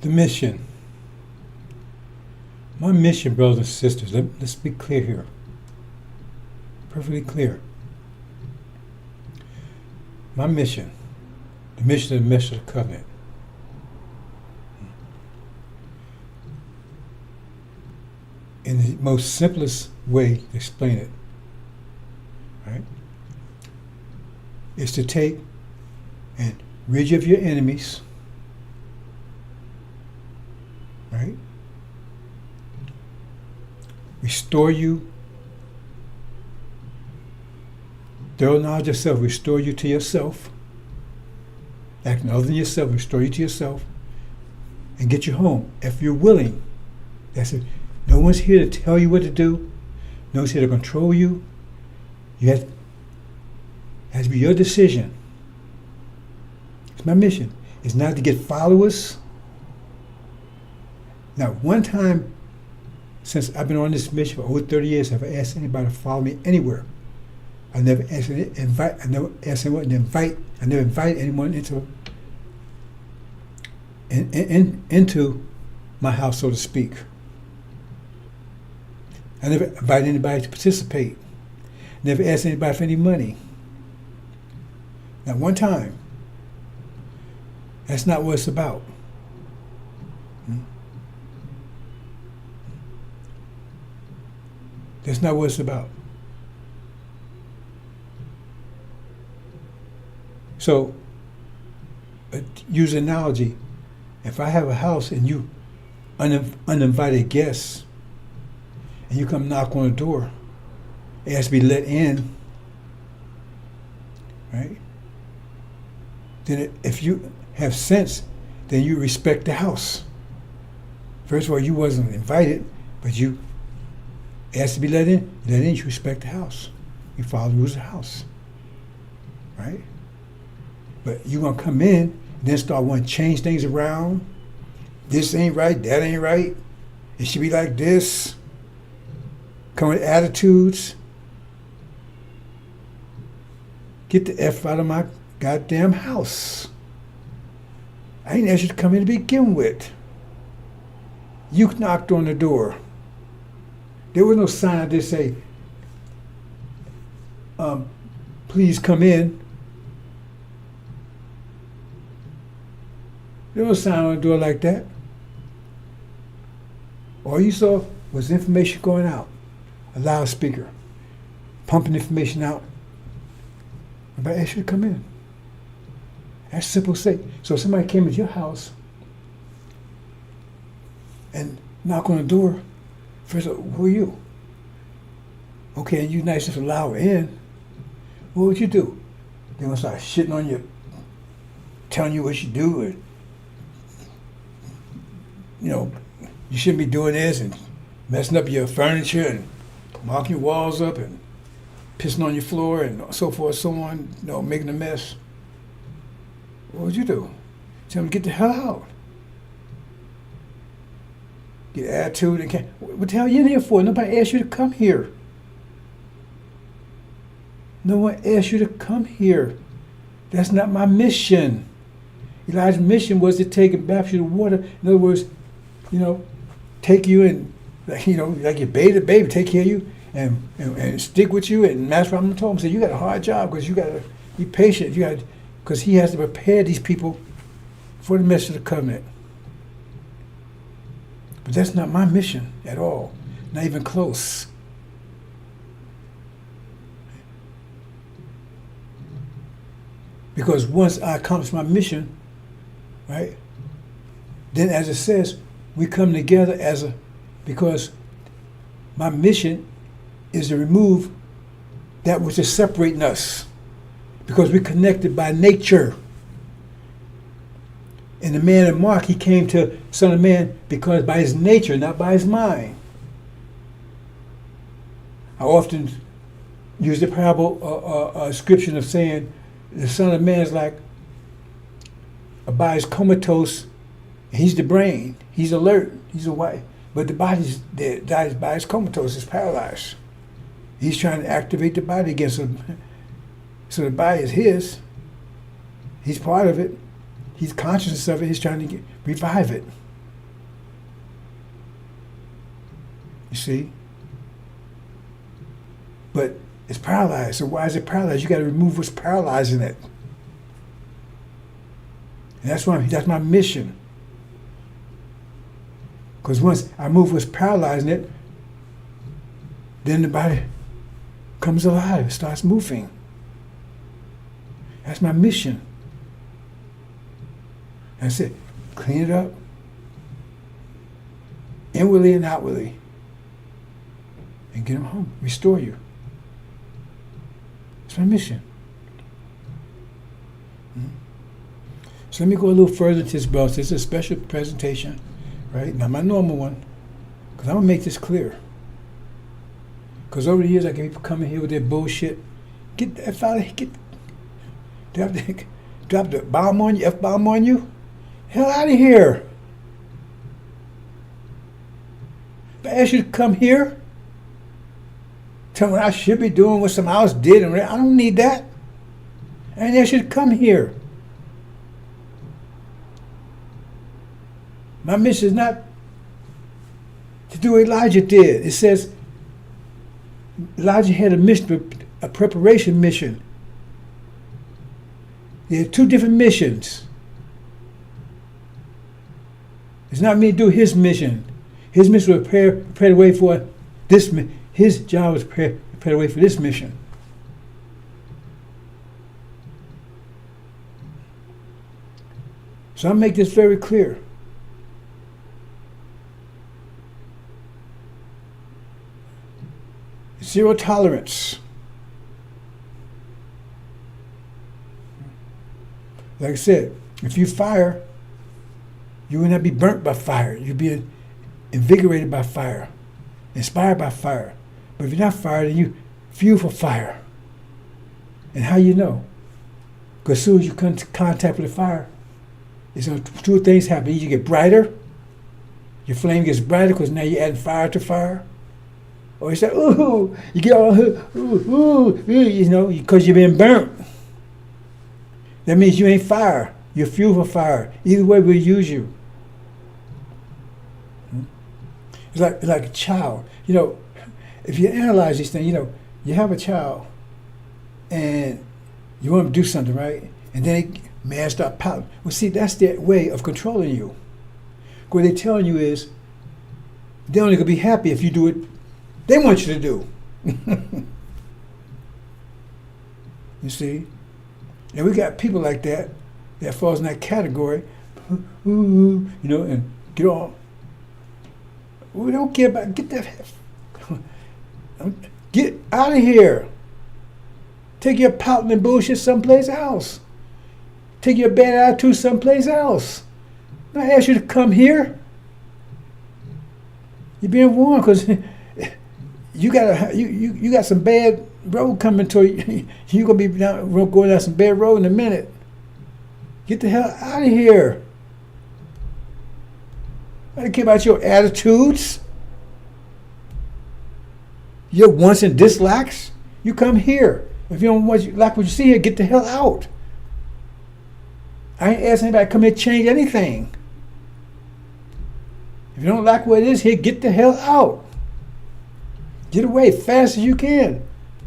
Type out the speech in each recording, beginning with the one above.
The mission. My mission, brothers and sisters, let's be clear here. Perfectly clear. My mission, the mission of the Message of the Covenant, in the most simplest way to explain it, right, is to take and rid you of your enemies, right? Restore you. Thorough knowledge of self, restore you to yourself. Acting other than yourself, restore you to yourself. And get you home, if you're willing. That's it. No one's here to tell you what to do. No one's here to control you. It has to be your decision. It's my mission. It's not to get followers. Now, one time since I've been on this mission for over 30 years, have I asked anybody to follow me anywhere? I never asked anyone to invite. I never invite anyone into my house, so to speak. I never invited anybody to participate. Never asked anybody for any money. Not one time. That's not what it's about. That's not what it's about. So, use an analogy. If I have a house and you uninvited guests, and you come knock on the door, it has to be let in, right? Then if you have sense, then you respect the house. First of all, you wasn't invited, but it has to be let in. Let in, you respect the house. You follow the rules of the house, right? But you're going to come in and then start wanting to change things around. This ain't right, that ain't right. It should be like this. Come with attitudes. Get the F out of my goddamn house. I ain't asked you to come in to begin with. You knocked on the door. There was no sign that say, please come in. There was no sign on the door like that. All you saw was information going out. A loudspeaker, pumping information out. But I asked you to come in. That's simple say. So if somebody came into your house and knock on the door, first of all, who are you? Okay, and you nice enough to allow her in. What would you do? They gonna start shitting on you, telling you what you do, and you shouldn't be doing this, and messing up your furniture, and marking your walls up, and pissing on your floor, and so forth, so on, making a mess. What would you do? Tell them to get the hell out. Get attitude and what the hell are you in here for? Nobody asked you to come here. No one asked you to come here. That's not my mission. Elijah's mission was to take and baptize you in water. In other words, take you and, like you bathe a baby, take care of you and stick with you. And Master Brahman told him, said, you got a hard job because you got to be patient. Because he has to prepare these people for the message of the covenant. But that's not my mission at all. Not even close. Because once I accomplish my mission, right, then as it says, we come together because my mission is to remove that which is separating us. Because we're connected by nature. And the man in Mark, he came to Son of Man because by his nature, not by his mind. I often use the parable description of saying the Son of Man is like a body's comatose. He's the brain. He's alert. He's awake. But the body's dead. The body's comatose. It's paralyzed. He's trying to activate the body again. So the body is his. He's part of it. He's conscious of it. He's trying to revive it. You see? But it's paralyzed. So why is it paralyzed? You got to remove what's paralyzing it. And that's my mission. Because once I move what's paralyzing it, then the body comes alive, starts moving. That's my mission. That's it. Clean it up, inwardly and outwardly, and get them home. Restore you. It's my mission. So let me go a little further into this, bro. This is a special presentation, right? Not my normal one, because I'm going to make this clear. Because over the years, I get people coming here with their bullshit. Get that father, drop the bomb on you, F-bomb on you. Hell out of here. If I ask you to come here, tell me what I should be doing, what somebody else did, and I don't need that. I didn't ask you to come here. My mission is not to do what Elijah did. It says Elijah had a mission, a preparation mission. There are two different missions. It's not me to do his mission. His mission was prepare the way for this. His job was prepare the way for this mission. So I'll make this very clear. Zero tolerance. Like I said, if you fire, you will not be burnt by fire. You'll be invigorated by fire, inspired by fire. But if you're not fired, then you fuel for fire. And how you know? Because as soon as you come into contact with the fire, two things happen. You get brighter, your flame gets brighter because now you're adding fire to fire. Or you say, ooh, you get all, ooh, you know, because you've been burnt. That means you ain't fire. You're fuel for fire. Either way, we'll use you. It's like a child. You know, if you analyze these things, you know, you have a child and you want them to do something, right? And then they start pouting. Well, see, that's their way of controlling you. What they're telling you is they're only going to be happy if you do it they want you to do. You see? And we got people like that falls in that category, you know, and get on. We don't care about, get out of here. Take your pouting and bullshit someplace else. Take your bad attitude someplace else. I ask you to come here. You're being warned because you got some bad road coming to you. You're gonna be going down some bad road in a minute. Get the hell out of here. I don't care about your attitudes, your wants and dislikes. You come here. If you don't like what you see here, get the hell out. I ain't asking anybody to come here to change anything. If you don't like what it is here, get the hell out. Get away fast as you can,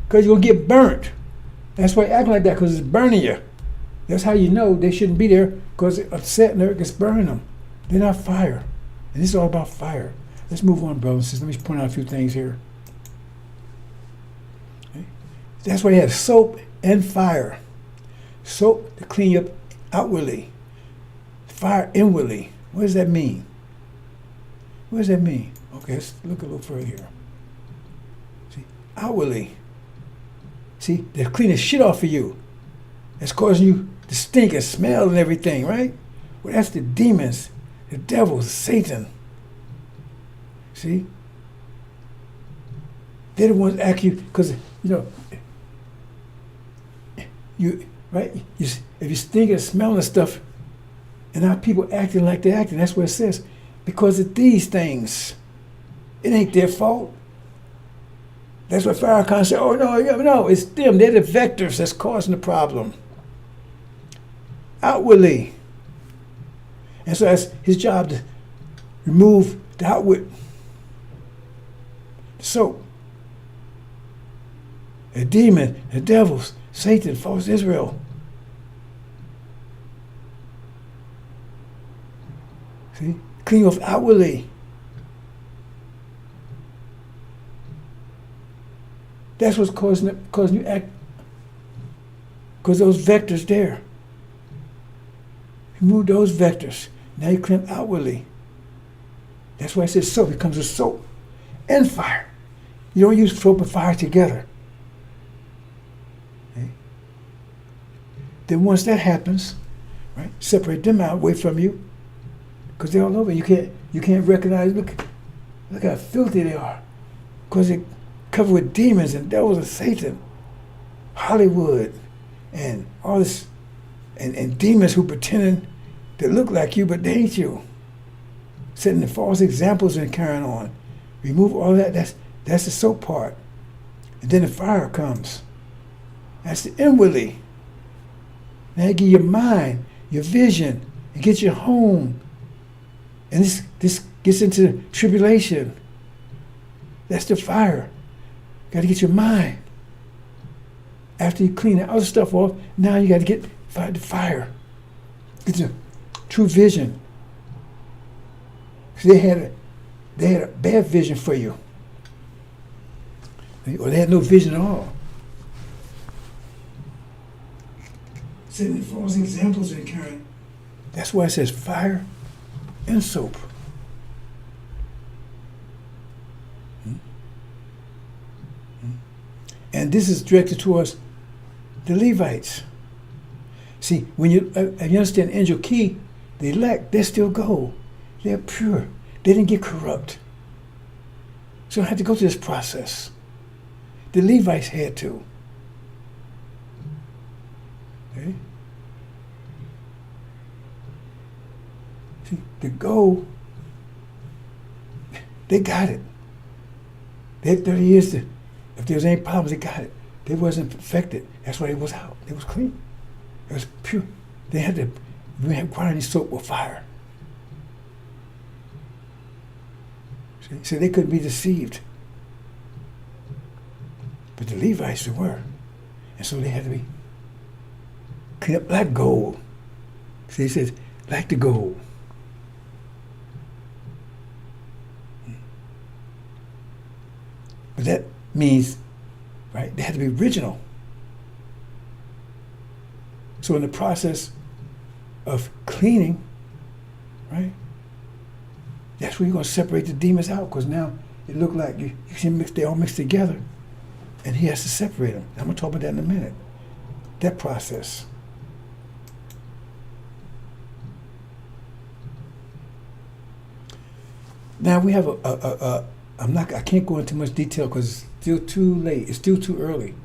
because you're going to get burnt. That's why you're acting like that, because it's burning you. That's how you know they shouldn't be there, because it's upset and it's burning them. They're not fire. And this is all about fire. Let's move on, brothers and sisters. Let me point out a few things here. Okay. That's why you have soap and fire. Soap to clean you up outwardly. Fire inwardly. What does that mean? What does that mean? Okay, let's look a little further here. See, outwardly. See, they're cleaning shit off of you. That's causing you to stink and smell and everything, right? Well, that's the demons, the devil, Satan. See? They're the ones that act you, because, right? If you're stinking and smelling stuff, and now people acting like they're acting, that's what it says. Because of these things. It ain't their fault. That's what Farrakhan said. Oh, no, it's them. They're the vectors that's causing the problem. Outwardly. And so that's his job, to remove the outward The soap. The demon, the devils, Satan, false Israel. See? Clean off outwardly. That's what's causing you act. Because those vectors there. Remove those vectors. Now you clean outwardly. That's why I said soap. It comes with soap and fire. You don't use soap and fire together. Okay? Then once that happens, right, separate them out away from you, because they're all over. You can't recognize. Look how filthy they are, because they're covered with demons and devils and Satan, Hollywood, and all this, and demons who pretending to look like you, but they ain't you. Setting the false examples and carrying on. Remove all that. That's the soap part. And then the fire comes. That's the inwardly. Now you get your mind, your vision, and get your home. And this gets into tribulation. That's the fire. Got to get your mind. After you clean the other stuff off, now you got to get the fire. Get your true vision. They had a bad vision for you, or they had no vision at all. Setting the false examples and carrying. That's why it says fire and soap. And this is directed towards the Levites. See, when you understand angel key, the elect, they still go. They're pure. They didn't get corrupt. So I had to go through this process. The Levites had to. Okay? See, the gold, they got it. They had 30 years to, if there was any problems, they got it. They wasn't affected. That's why it was out. It was clean. It was pure. They had to, we didn't require any soap or fire. So they couldn't be deceived. But the Levites, they were. And so they had to be cleaned up like gold. See, he says, like the gold. But that means, right, they had to be original. So in the process of cleaning, right, that's where you're going to separate the demons out, because now it looked like you can mix, they all mix together, and he has to separate them. I'm going to talk about that in a minute. That process. Now we have I can't go into much detail because it's still too late. It's still too early,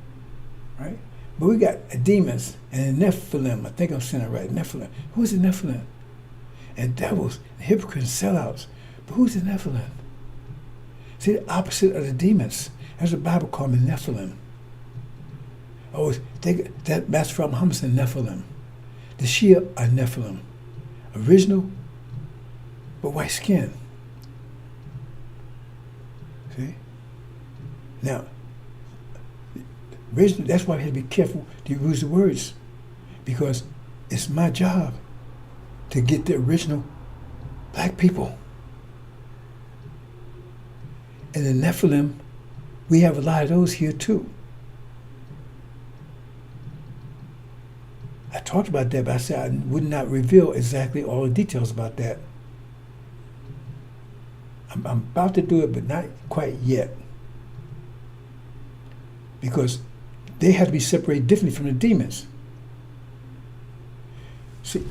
right? But we got demons and the Nephilim. I think I'm saying it right. Nephilim. Who's the Nephilim? And devils, and hypocrites, and sellouts. But who's the Nephilim? See, the opposite of the demons. That's what the Bible called them, Nephilim. Oh, that's from Muhammad said Nephilim. The Shia are Nephilim. Original, but white skin. See? Now, original, that's why we have to be careful to use the words, because it's my job to get the original black people. And the Nephilim, we have a lot of those here too. I talked about that, but I said I would not reveal exactly all the details about that. I'm about to do it, but not quite yet. Because they have to be separated differently from the demons. See,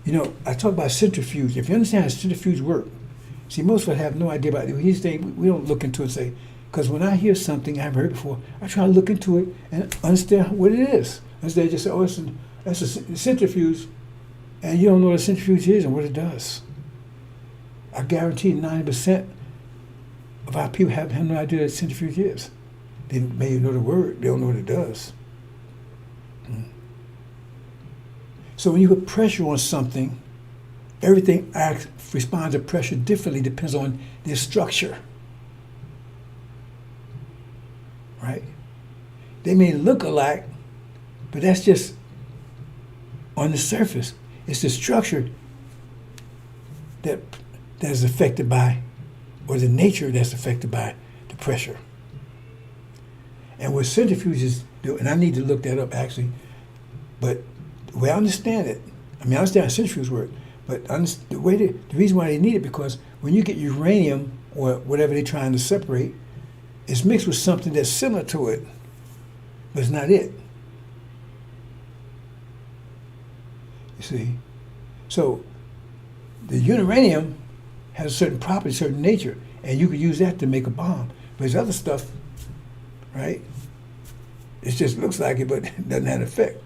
you know, I talk about centrifuge. If you understand how centrifuge work, see, most of us have no idea about it. He's saying we don't look into it and say, because when I hear something I haven't heard before, I try to look into it and understand what it is. Instead of just say, oh, that's a centrifuge, and you don't know what a centrifuge is and what it does. I guarantee 90% of our people have no idea what a centrifuge is. They may know the word, they don't know what it does. So when you put pressure on something, everything responds to pressure differently, depends on their structure. right? They may look alike, but that's just on the surface. It's the structure that's affected by, or the nature that's affected by the pressure. And what centrifuges do, and I need to look that up actually, but the way I understand it, I understand how centrifuges work, but the reason why they need it, because when you get uranium or whatever they're trying to separate, it's mixed with something that's similar to it, but it's not it. You see? So the uranium has a certain property, certain nature, and you could use that to make a bomb. But there's other stuff, right? It just looks like it, but it doesn't have an effect.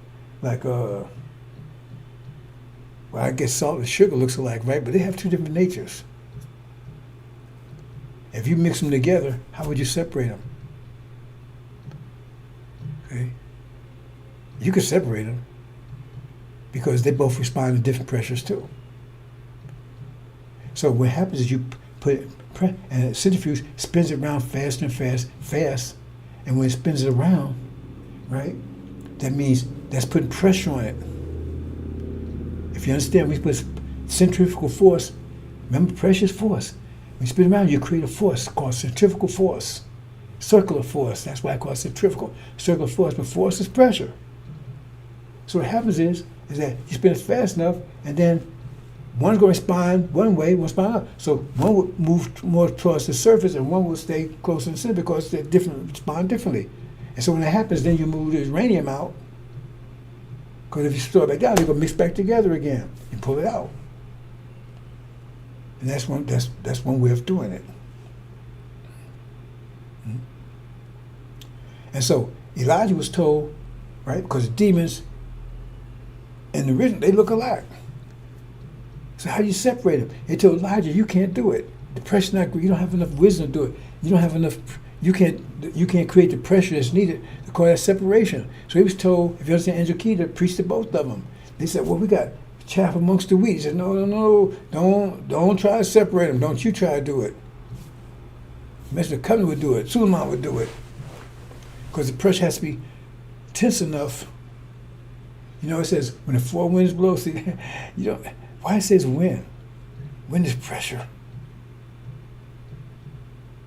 Like, well, I guess salt and sugar looks alike, right? But they have two different natures. If you mix them together, how would you separate them? Okay? You could separate them because they both respond to different pressures too. So what happens is you put, and a centrifuge spins it around fast and fast, and when it spins it around, right, that means that's putting pressure on it. If you understand, we put centrifugal force, remember pressure is force. When you spin around, you create a force called centrifugal force. Circular force, that's why I call it centrifugal. Circular force, but force is pressure. So what happens is that you spin it fast enough, and then one's going to respond one way, one's respond out. So one will move more towards the surface, and one will stay closer to the center because they respond differently. And so when that happens, then you move the uranium out, because if you store it back down, they're going to mix back together again and pull it out. And that's one way of doing it. Mm-hmm. And so Elijah was told, right, because the demons and the original, they look alike. So how do you separate them? They told Elijah, you can't do it. The pressure's not good. You don't have enough wisdom to do it. You don't have enough. You can't create the pressure that's needed to call that separation. So he was told, if you understand Angel Key, to preach to both of them. They said, well, we got chaff amongst the wheat. He said, no, don't try to separate them. Don't you try to do it. Mr. Covenant would do it. Suleiman would do it. Because the pressure has to be tense enough. You know, it says, when the four winds blow, see, you know, why it says wind? Wind is pressure.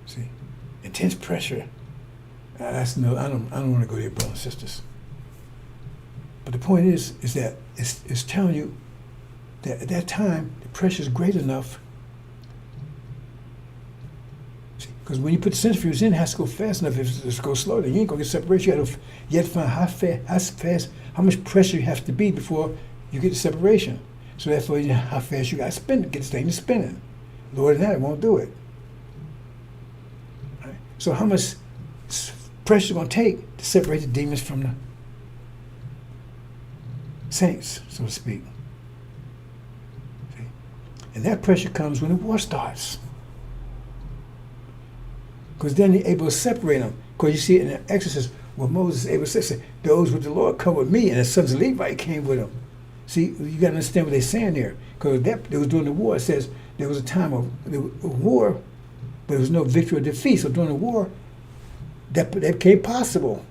See, intense pressure. That's no. I don't want to go there, brothers and sisters. But the point is that it's telling you that at that time the pressure is great enough. Because when you put the centrifuge in, it has to go fast enough. If it goes slow, then you ain't gonna get separation. You have to find how much pressure you have to be before you get the separation. So therefore, you know how fast you got to spin to get this thing to spinning. Lower than that, it won't do it. Right? So how much pressure is going to take to separate the demons from the saints, so to speak? See? And that pressure comes when the war starts. Because then they're able to separate them. Because you see it in the Exodus, where Moses is able to say, those with the Lord come with me, and the sons of Levi came with him. See, you got to understand what they're saying there. Because they was during the war. It says there was a time of war, but there was no victory or defeat. So during the war, that became possible.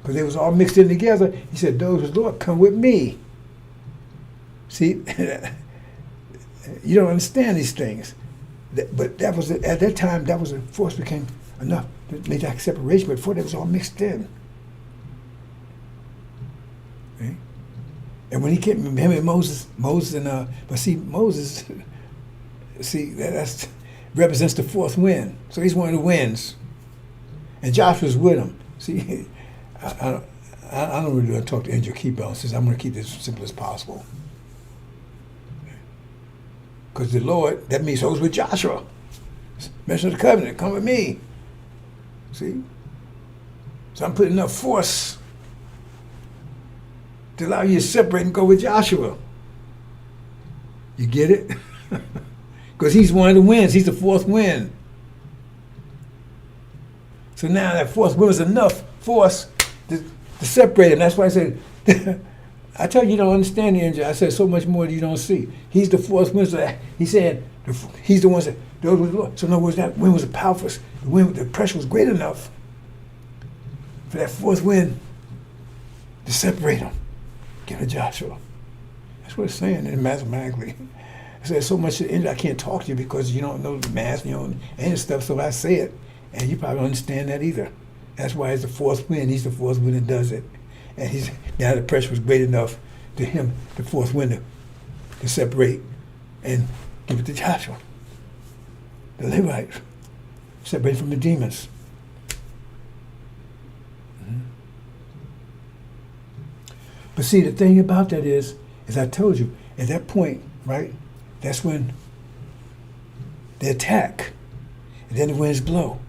Because they was all mixed in together. He said, those with the Lord come with me. See, you don't understand these things. But that was at that time, that was a force became enough to make that separation. But before, they was all mixed in. Okay? And when he came, him and Moses and but see, Moses, see that's represents the fourth wind. So he's one of the winds, and Joshua's with him. See, I don't really want to talk to Angel Keeper. Says I'm going to keep this as simple as possible. Because the Lord, that means those with Joshua. Mention of the covenant, come with me. See? So I'm putting enough force to allow you to separate and go with Joshua. You get it? Because he's one of the winds. He's the fourth wind. So now that fourth wind was enough force to separate him. That's why I said, I tell you don't understand the angel. I said so much more that you don't see. He's the fourth wind. So he said he's the one that those was Lord. So in other words, that wind was powerful. The pressure was great enough for that fourth wind to separate them. Give it to Joshua. That's what it's saying, and mathematically. I said so much I can't talk to you because you don't know the math, you know, and stuff, so I say it, and you probably don't understand that either. That's why it's the fourth wind. He's the fourth wind that does it. And now the pressure was great enough to him, the fourth wind, to separate and give it to Joshua. The Levites, separate from the demons. Mm-hmm. But see, the thing about that is, as I told you, at that point, right, that's when they attack. And then the winds blow.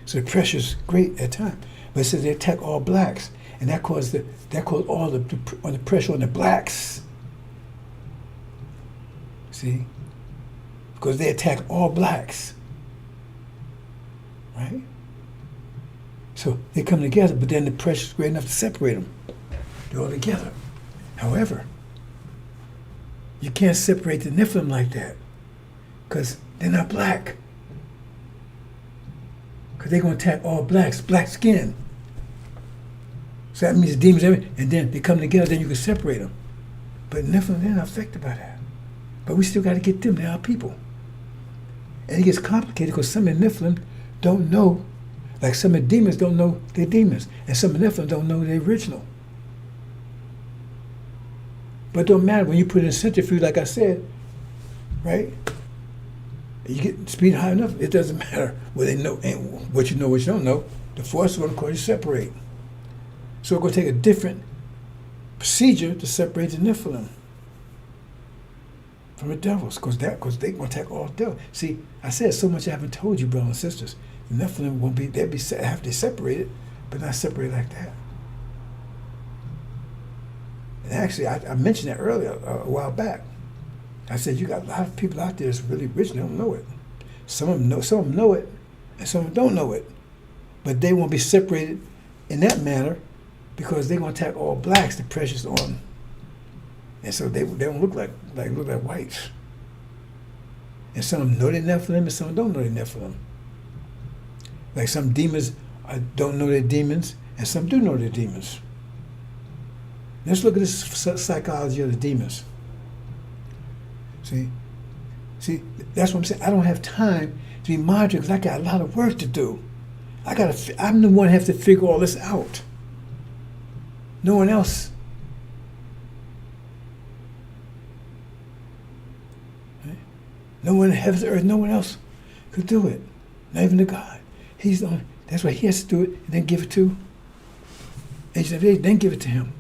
So the pressure's great at times. But it says they attack all blacks. And that caused all the pressure on the blacks. See? Because they attack all blacks. Right? So they come together, but then the pressure's great enough to separate them. They're all together. However, you can't separate the Nephilim like that because they're not black. Because they're going to attack all blacks, black skin. So that means demons, and then they come together, then you can separate them. But Nephilim, they're not affected by that. But we still got to get them, they're our people. And it gets complicated because some of the Nephilim don't know, like some of the demons don't know they're demons, and some of the Nephilim don't know they're original. But it don't matter when you put it in centrifuge, like I said, right? You get speed high enough, it doesn't matter what they know and what you know, what you don't know. The force is going to cause you to separate. So it's going to take a different procedure to separate the Nephilim from the devils, because they're going to attack all devils. See, I said so much I haven't told you, brothers and sisters. The Nephilim won't be, they'll be have to separate it, but not separate like that. And actually, I mentioned that earlier, a while back. I said, you got a lot of people out there that's really rich and they don't know it. Some of them know it, and some of them don't know it. But they won't be separated in that manner because they're going to attack all blacks, the precious on. And so they don't look like whites. And some of them know they're Nephilim, and some don't know they're Nephilim. Like some demons don't know they're demons, and some do know they're demons. Let's look at this psychology of the demons. See, that's what I'm saying. I don't have time to be monitored because I got a lot of work to do. I'm the one who has to figure all this out. No one else. Right? No one in heaven or earth, no one else could do it. Not even the God. He's the only. That's why he has to do it and then give it to. Then give it to him.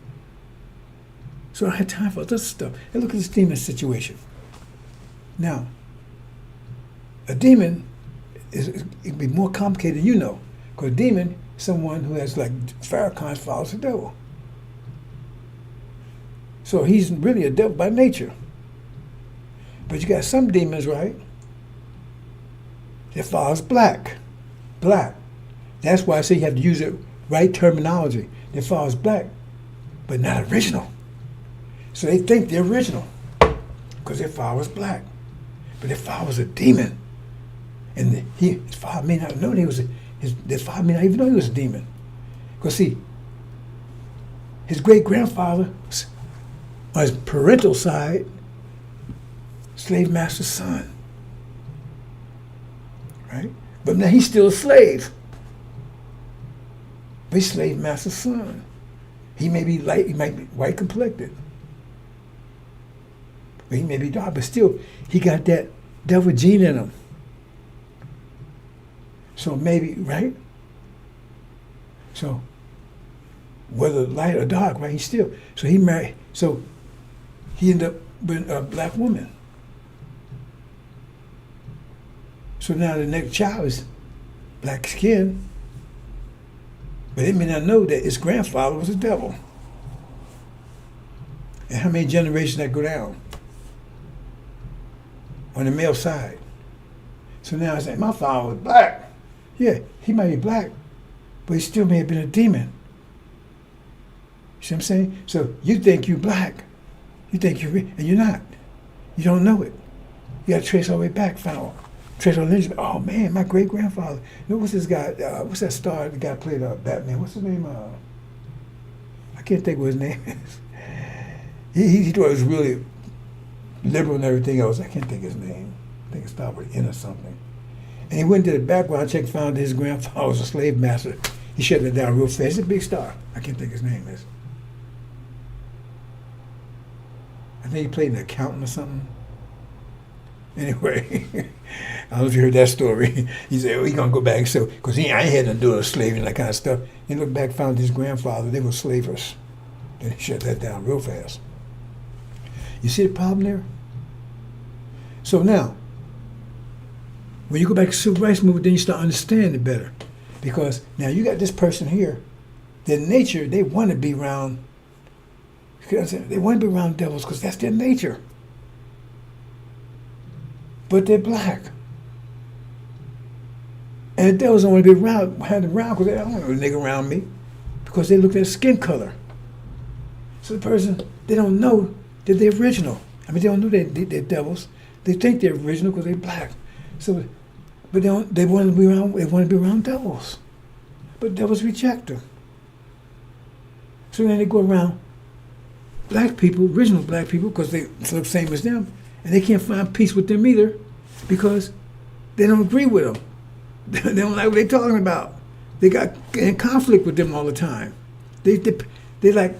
So I don't have time for this stuff. And look at this demon situation. Now, a demon it can be more complicated than you know. Because a demon is someone who has, like Farrakhan, follows the devil. So he's really a devil by nature. But you got some demons, right, that follows black. Black. That's why I say you have to use the right terminology. That follows black, but not original. So they think they're original because their father was black. But their father was a demon. And his father may not know his father may not even know he was a demon. Because see, his great-grandfather, on his parental side, slave master's son. Right? But now he's still a slave. But he's slave master's son. He may be light, he might be white complected. But he may be dark, but still, he got that devil gene in him. So maybe, right? So, whether light or dark, right, he's still. So he married, so he ended up with a black woman. So now the next child is black skin, but they may not know that his grandfather was a devil. And how many generations that go down on the male side? So now I say, my father was black. Yeah, he might be black, but he still may have been a demon. You see what I'm saying? So you think you're black. You think you're, and you're not. You don't know it. You got to trace all the way back, find trace our lineage. Oh man, my great grandfather. You know what's this guy? What's that star? The guy played Batman. What's his name? I can't think what his name is. He thought it was really liberal and everything else. I can't think his name. I think it started with N or something. And he went to the background check, found his grandfather was a slave master. He shut it down real fast. He's a big star. I can't think his name is. I think he played an accountant or something. Anyway, I don't know if you heard that story. He said, "Oh, he's gonna go back." So, because I ain't had to do a slave and that kind of stuff. He looked back, found his grandfather. They were slavers. Then he shut that down real fast. You see the problem there? So now, when you go back to the civil rights movement, then you start understanding it better. Because now you got this person here, their nature, they want to be around, they want to be around devils because that's their nature. But they're black. And the devils don't want to be around because they don't want a nigga around me because they look at skin color. So the person, they don't know that they're original. I mean, they don't know they're devils. They think they're original because they're black. So, but they want to be around devils. But devils reject them. So then they go around black people, original black people, because they look the same as them, and they can't find peace with them either because they don't agree with them. They don't like what they're talking about. They got in conflict with them all the time. They like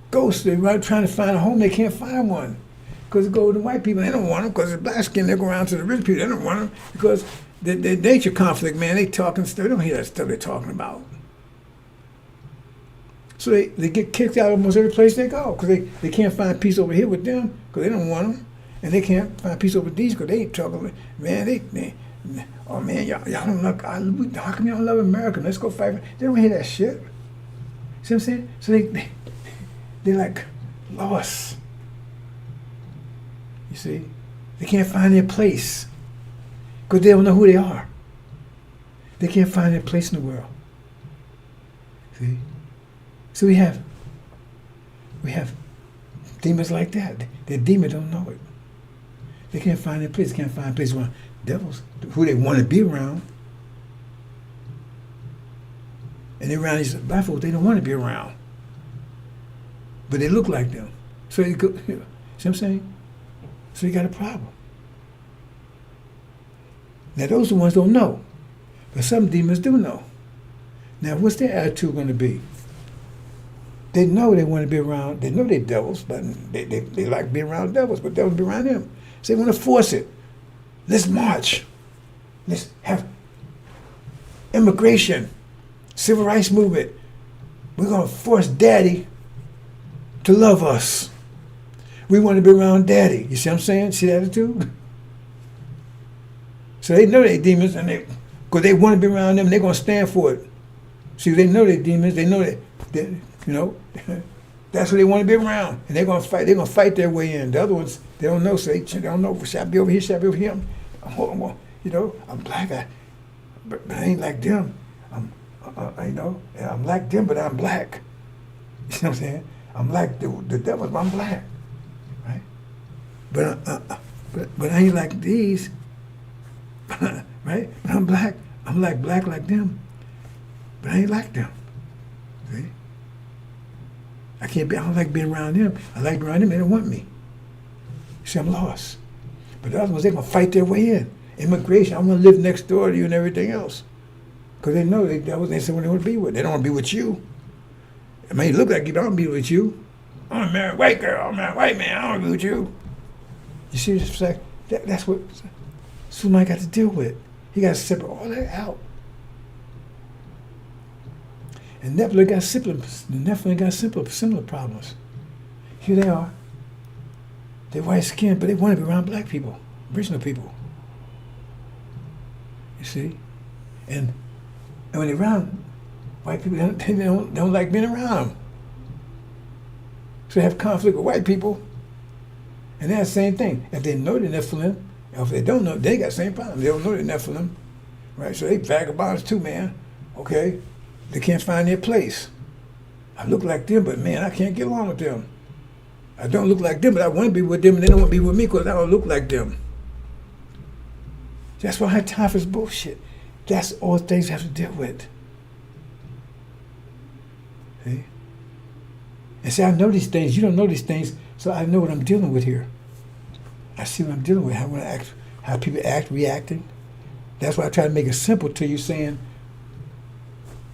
ghosts. They're right trying to find a home. They can't find one. Because they go to the white people, they don't want them because they're black skin. They go around to the rich people, they don't want them because their nature conflict, man, they talking stuff. They don't hear that stuff they're talking about. So they get kicked out of almost every place they go because they can't find peace over here with them because they don't want them. And they can't find peace over these because they ain't talking, man, oh man, y'all don't look, how come y'all don't love America? Let's go fight. They don't hear that shit. See what I'm saying? So they're like lost. You see? They can't find their place because they don't know who they are. They can't find their place in the world. See? So we have demons like that. The demons don't know it. They can't find their place. They can't find a place around devils, who they want to be around. And they're around these black folks they don't want to be around. But they look like them. So you go, see what I'm saying? So you got a problem. Now those are the ones don't know. But some demons do know. Now what's their attitude going to be? They know they want to be around, they know they're devils, but they like being around devils, but devils be around them. So they want to force it. Let's march. Let's have immigration, civil rights movement. We're going to force daddy to love us. We want to be around daddy. You see what I'm saying? See the attitude? So they know they're demons, and because they want to be around them, they're going to stand for it. See, they know they're demons. They know that you know, that's what they want to be around, and they're going to fight. They're going to fight their way in. The other ones, they don't know. So they don't know. Should I be over here? Should I be over here? You know, I'm black, but I ain't like them. I'm like them, but I'm black. You see what I'm saying? I'm like the devils, but I'm black, right? But I ain't like these, right? But I'm black. I'm like black like them, but I ain't like them. See? I don't like being around them. I like being around them, they don't want me. See, I'm lost. But the other ones, they're going to fight their way in. Immigration, I want to live next door to you and everything else. Because they know they say what they want to be with. They don't want to be with you. I mean, you look like you don't want to be with you. I'm a married white girl, I'm a married white man, I don't want to be with you. You see, it's like, that's what somebody got to deal with. He got to separate all that out. And Nephilim got similar problems. Here they are. They're white skinned, but they want to be around black people, original people. You see? And when they're around white people, they don't like being around them. So they have conflict with white people. And that's the same thing. If they know the Nephilim, or if they don't know, they got the same problem. They don't know the Nephilim. Right? So they vagabonds too, man. Okay? They can't find their place. I look like them, but man, I can't get along with them. I don't look like them, but I want to be with them, and they don't want to be with me because I don't look like them. That's why I have time for this bullshit. That's all things I have to deal with. See? And see, I know these things. You don't know these things, so I know what I'm dealing with here. I see what I'm dealing with, how people act, reacting. That's why I try to make it simple to you, saying,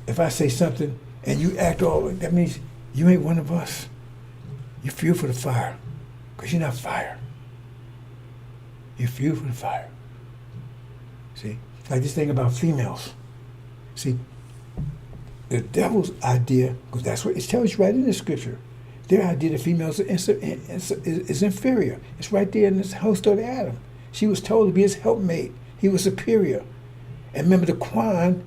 if I say something and you act all, that means you ain't one of us. You fuel for the fire, because you're not fire. You fuel for the fire. See, like this thing about females. See, the devil's idea, because that's what it tells you right in the scripture, their idea that females is inferior. It's right there in this whole story of Adam. She was told to be his helpmate. He was superior. And remember, the Quran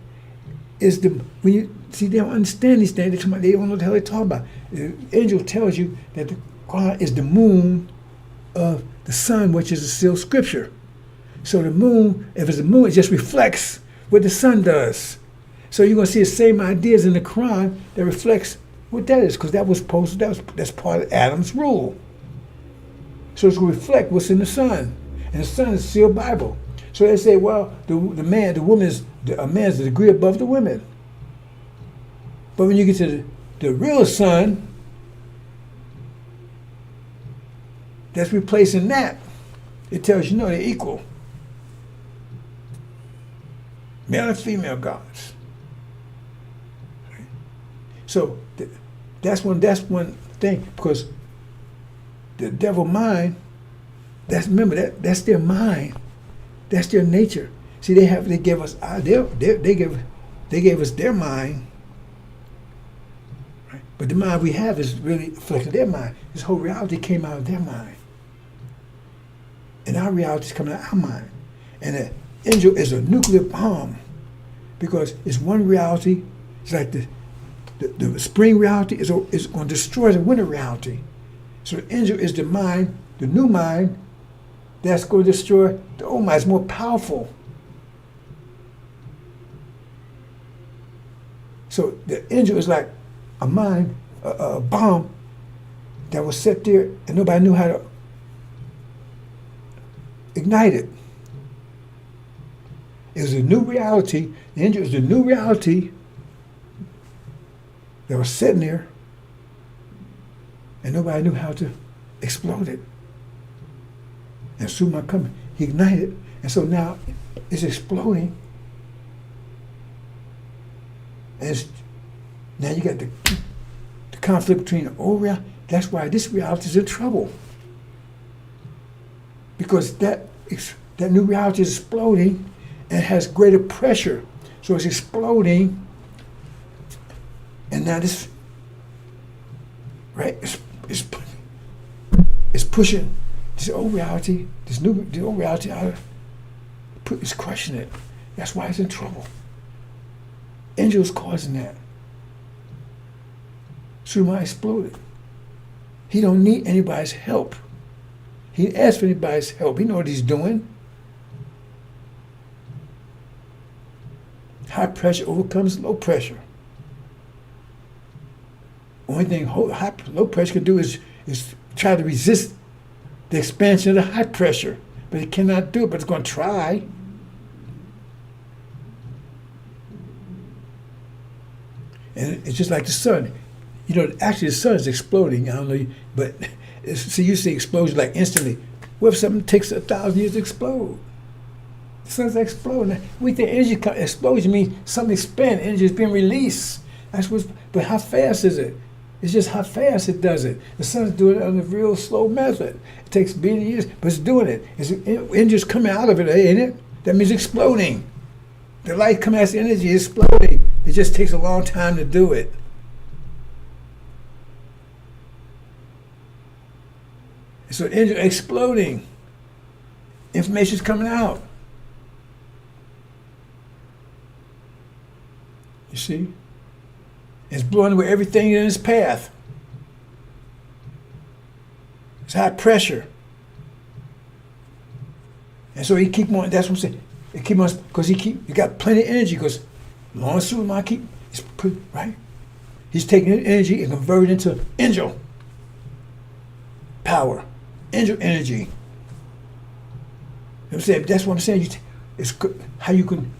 is the, when you see, they don't understand these things. They don't know what the hell they're talking about. The angel tells you that the Quran is the moon of the sun, which is still scripture. So the moon, if it's a moon, it just reflects what the sun does. So you're going to see the same ideas in the Quran that reflects what that is, because that's part of Adam's rule. So it's going to reflect what's in the sun, and the sun is the sealed Bible. So they say, well, a man's a degree above the women. But when you get to the real sun, that's replacing that. It tells you, no, they're equal. Male and female gods. So that's one thing, because the devil mind, that's their mind, that's their nature. See, they gave us they gave us their mind, right? But the mind we have is really reflecting their mind. This whole reality came out of their mind, and our reality is coming out of our mind. And the angel is a nuclear bomb, because it's one reality. It's like the spring reality is going to destroy the winter reality. So the angel is the mind, the new mind, that's going to destroy the old mind. It's more powerful. So the angel is like a mind, a bomb that was set there and nobody knew how to ignite it. It was a new reality. The angel is the new reality that was sitting there, and nobody knew how to explode it. And soon my coming, he ignited, and so now it's exploding. And now you got the conflict between the old reality. That's why this reality is in trouble, because that new reality is exploding and has greater pressure. So it's exploding. And now this, right, it's pushing this old reality, the old reality out of, it's crushing it. That's why it's in trouble. Angels causing that. Suleiman exploded. He don't need anybody's help. He didn't ask for anybody's help. He know what he's doing. High pressure overcomes low pressure. Only thing low pressure can do is try to resist the expansion of the high pressure. But it cannot do it, but it's going to try. And it's just like the sun. You know, actually the sun is exploding. I don't know, but see, you see explosion like instantly. What if something takes 1,000 years to explode? The sun's exploding. We think energy explosion means something expanding, energy is being released. But how fast is it? It's just how fast it does it. The sun's doing it on a real slow method. It takes billions of years, but it's doing it. Energy's coming out of it, ain't it? That means exploding. The light coming out of the energy is exploding. It just takes a long time to do it. So energy exploding. Information's coming out. You see? It's blowing away everything in its path. It's high pressure. And so he keep on, that's what I'm saying. It keep on, because you got plenty of energy, because long as Suleiman right? He's taking energy and converting it into angel power, angel energy. You know what I'm saying? That's what I'm saying. It's how you can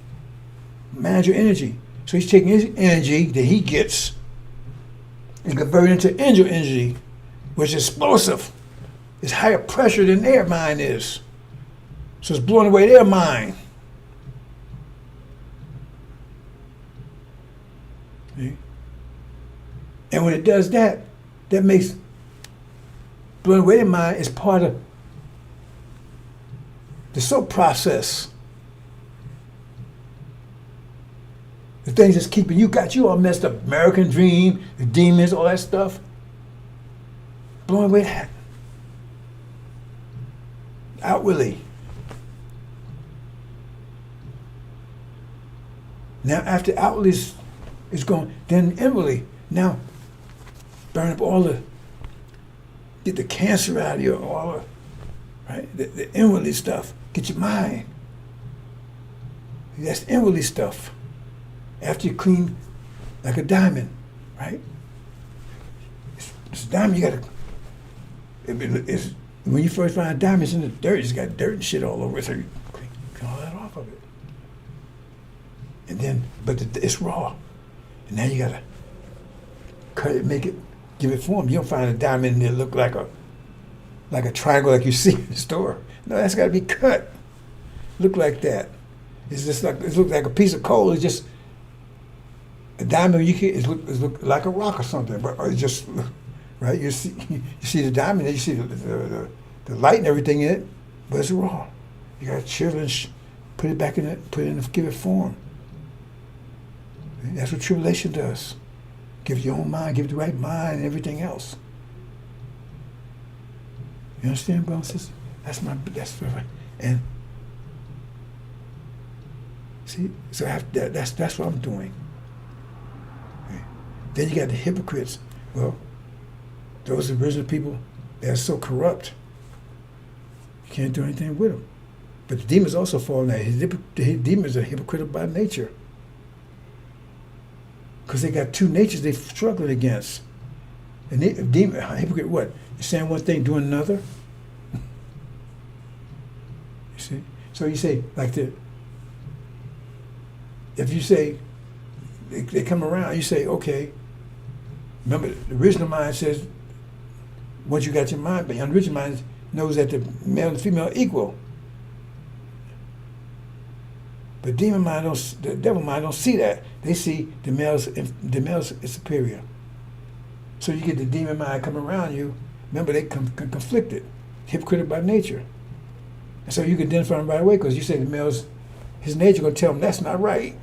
manage your energy. So he's taking his energy that he gets and converting it into angel energy, which is explosive. It's higher pressure than their mind is. So it's blowing away their mind. See? And when it does that, that makes blowing away their mind is part of the soul process. The things that's keeping you, got you all messed up. American dream, the demons, all that stuff. Blowing away that. Outwardly. Now after outwardly is gone, then inwardly. Now burn up get the cancer out of you, right? The inwardly stuff. Get your mind. That's inwardly stuff. After you clean like a diamond, right? It's a diamond, you gotta, when you first find a diamond, it's in the dirt, it's got dirt and shit all over it, so you clean all that off of it. And then, but it's raw. And now you gotta cut it, make it, give it form. You don't find a diamond that look like a triangle like you see in the store. No, that's gotta be cut. Look like that. It's just like, it looks like a piece of coal. It's just, a diamond, it look like a rock or something, but it's just, right? You see the diamond, you see the light and everything in it, but it's raw. You got to chill and put it back in it, give it form. That's what tribulation does. Give your own mind, give the right mind, and everything else. You understand, brother and sister? That's right. And see, so that's what I'm doing. Then you got the hypocrites. Well, those original people, they're so corrupt. You can't do anything with them. But the demons also fall in that. The demons are hypocritical by nature. Because they got two natures they're struggling against. And a demon, a hypocrite, what? You're saying one thing, doing another? You see? So you say, if you say, they come around, you say, okay, remember, the original mind says, once you got your mind, but the original mind knows that the male and the female are equal. But demon mind the devil mind don't see that. They see the males is superior. So you get the demon mind coming around you. Remember, they conflicted, hypocritical by nature. And so you can identify them right away because you say the male's, his nature going to tell him that's not right.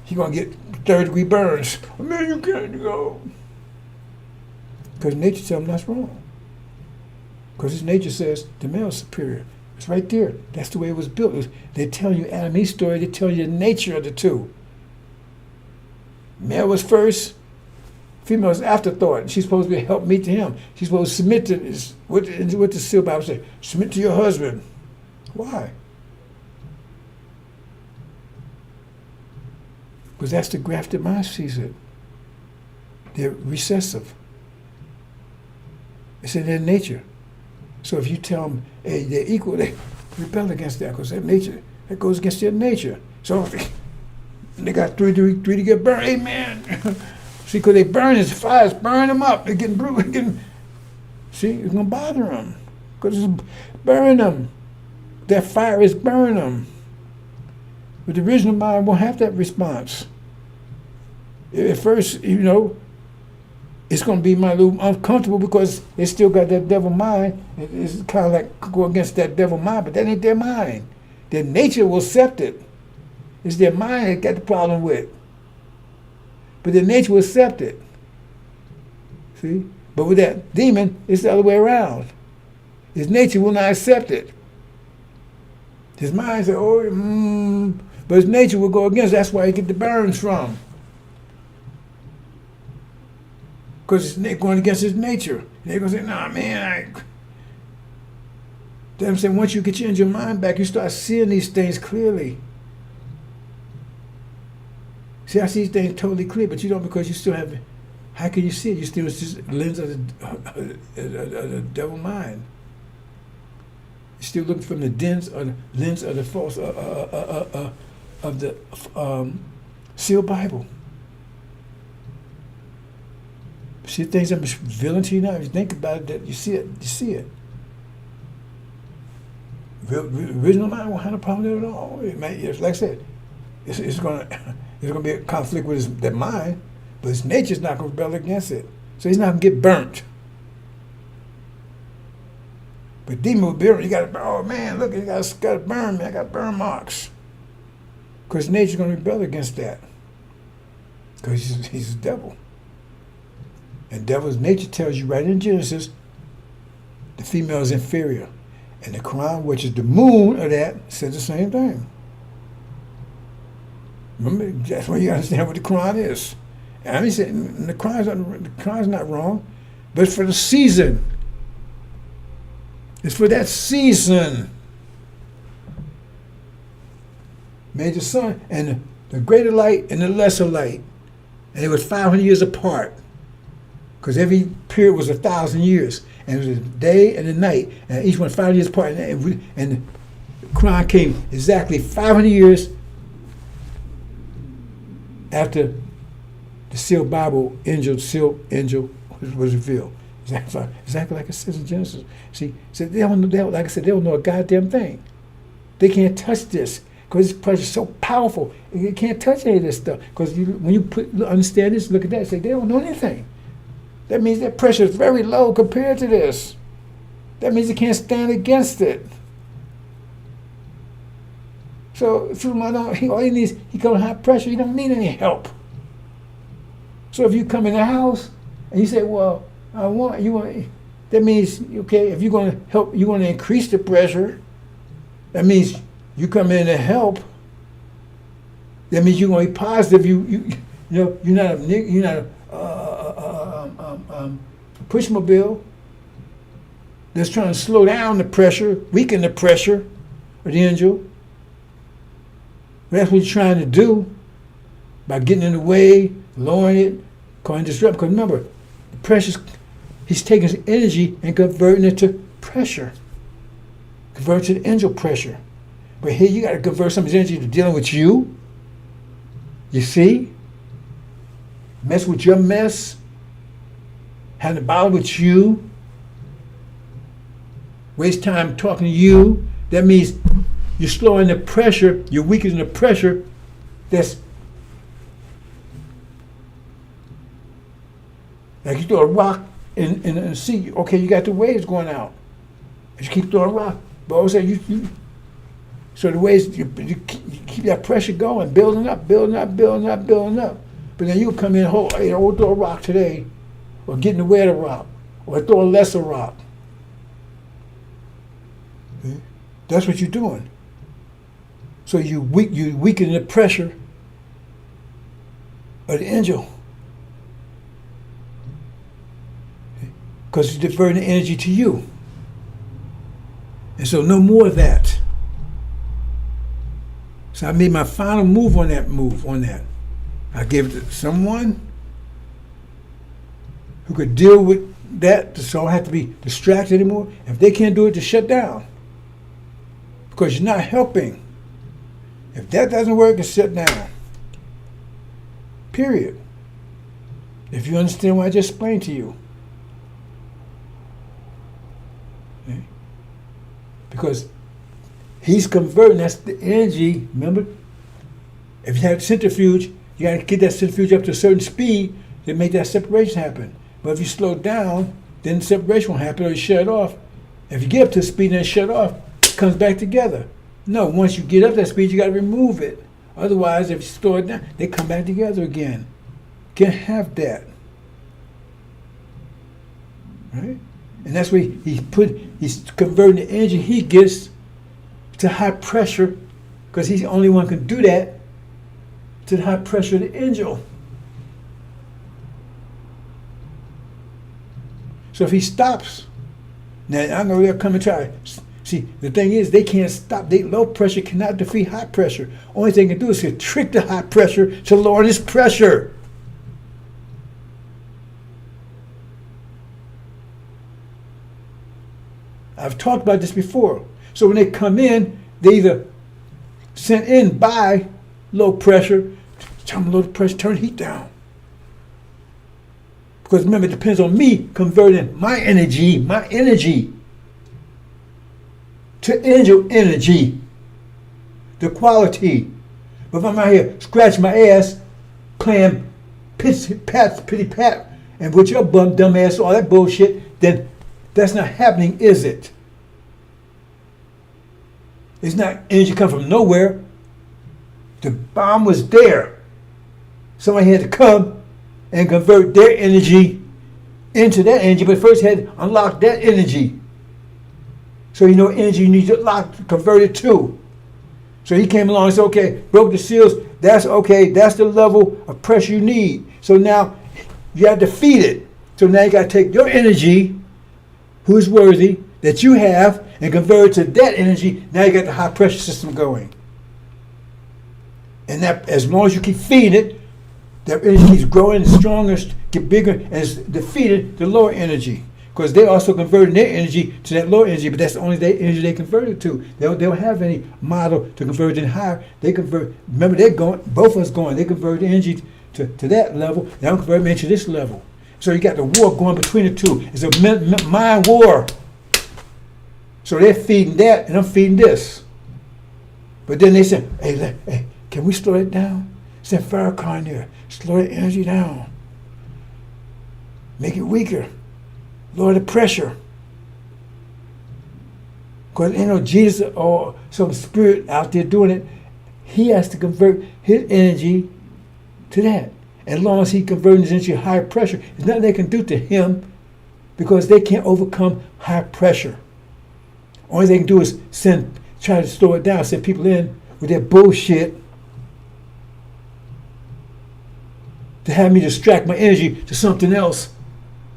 He's going to get third-degree burns. Man, you can't go. Because nature tells him that's wrong. Because his nature says the male is superior. It's right there. That's the way it was built. They tell you Adam and Eve's story. They tell you the nature of the two. Male was first. Female was afterthought. She's supposed to be a helpmeet to him. She's supposed to submit to this. What the Seal Bible say? Submit to your husband. Why? Because that's the grafted mind sees it. They're recessive. It's in their nature. So if you tell them, hey, they're equal, they rebel against that because that goes against their nature. So they got three to get burned. Amen. See, because they burn his fires, burn them up. They're getting bruised. See, it's going to bother them because it's burning them. That fire is burning them. But the original mind won't have that response. At first, it's going to be a little uncomfortable because they still got that devil mind. It's kind of like go against that devil mind, but that ain't their mind. Their nature will accept it. It's their mind that got the problem with. But their nature will accept it. See? But with that demon, it's the other way around. His nature will not accept it. His mind says, but his nature will go against. That's why he get the burns from. Because it's going against his nature. They're going to say, nah, man. Then I'm saying, once you get your mind back, you start seeing these things clearly. See, I see these things totally clear, but you don't because you still have, how can you see it? You still, it's just the lens of the devil mind. You're still looking from the lens of the false of the sealed Bible. See the things I'm revealing to you now. If you think about it, that you see it. You see it. Original mind won't have a problem with it at all. It may, like I said, it's going to be a conflict with their mind, but his nature's not going to rebel against it. So he's not going to get burnt. But demon will burn. You got to, oh man, look, you got to burn, man. I got burn marks. Because nature's going to rebel against that. Because he's the devil. And devil's nature tells you right in Genesis, the female is inferior. And the Quran, which is the moon of that, says the same thing. Remember, that's why you understand what the Quran is. And I mean, the Quran's not wrong, but it's for the season. It's for that season. Made the sun and the greater light and the lesser light. And they were 500 years apart. Because every period was 1,000 years. And it was a day and a night. And each one 5 years apart. And the Quran came exactly 500 years after the sealed Bible sealed angel was revealed. Exactly like it says in Genesis. See, so like I said, they don't know a goddamn thing. They can't touch this because this pressure is so powerful. You can't touch any of this stuff. Because when you understand this, look at that, say they don't know anything. That means their pressure is very low compared to this. That means they can't stand against it. So all he needs, he comes high pressure. He don't need any help. So if you come in the house and you say, well, that means, okay, if you're going to help, you want to increase the pressure, that means you come in to help. That means you're going to be positive. You're not a pushmobile that's trying to slow down the pressure, weaken the pressure of the angel. That's what you're trying to do by getting in the way, lowering it, causing disruption. Because remember, the pressure, he's taking his energy and converting it to pressure. Convert to the angel pressure. But here you got to convert some of his energy to dealing with you. You see? Mess with your mess. Having a battle with you. Waste time talking to you. That means you're slowing the pressure, you're weakening the pressure that's like you throw a rock in the sea. Okay, you got the waves going out. And you keep throwing a rock. But also so the waves, you keep that pressure going, building up. But then you'll come in, we'll throw a rock today, or get in the way of the rock, or throw a lesser rock. Okay? That's what you're doing. So you weaken the pressure of the angel. Because it's diverting the energy to you. And so no more of that. So I made my final move on that. I gave it to someone who could deal with that, so I don't have to be distracted anymore. If they can't do it, to shut down. Because you're not helping. If that doesn't work, it's shut down. Period. If you understand what I just explained to you. Okay? Because he's converting, that's the energy, remember? If you have centrifuge, you got to get that centrifuge up to a certain speed to make that separation happen. But if you slow down, then separation won't happen or you shut it off. If you get up to the speed and then shut off, it comes back together. No, once you get up that speed, you got to remove it. Otherwise, if you slow it down, they come back together again. Can't have that. Right? And that's where he's converting the energy he gets to high pressure, because he's the only one who can do that, to the high pressure of the angel. So if he stops, now I know they'll come and try. See, the thing is, they can't stop. Low pressure cannot defeat high pressure. Only thing they can do is to trick the high pressure to lower this pressure. I've talked about this before. So when they come in, they either sent in by low pressure, tell them low pressure, turn the heat down. Because remember, it depends on me converting my energy to angel energy, the quality. But if I'm out here scratching my ass, playing pity pat, and with your dumb ass, all that bullshit, then that's not happening, is it? It's not energy come from nowhere. The bomb was there. Somebody had to come and convert their energy into that energy, but first had to unlock that energy. So you know energy you need to convert it to. So he came along and said, okay, broke the seals, that's okay, that's the level of pressure you need. So now you got to defeat it. So now you got to take your energy, who's worthy, that you have, and convert it to that energy. Now you got the high pressure system going. And that, as long as you keep feeding it, that energy keeps growing, stronger, get bigger, and it's defeated the lower energy. Because they also converting their energy to that lower energy, but that's the only energy they convert it to. They don't have any model to convert it higher. They convert, remember they're going, both of us going, they convert the energy to that level, they don't convert it to this level. So you got the war going between the two. It's a mind war. So they're feeding that, and I'm feeding this. But then they said, hey, can we slow it down? Send Farrakhan there. Slow the energy down. Make it weaker. Lower the pressure. Because ain't no Jesus or some spirit out there doing it. He has to convert his energy to that. As long as he converts his energy to higher pressure, there's nothing they can do to him because they can't overcome high pressure. Only they can do is try to slow it down, send people in with their bullshit to have me distract my energy to something else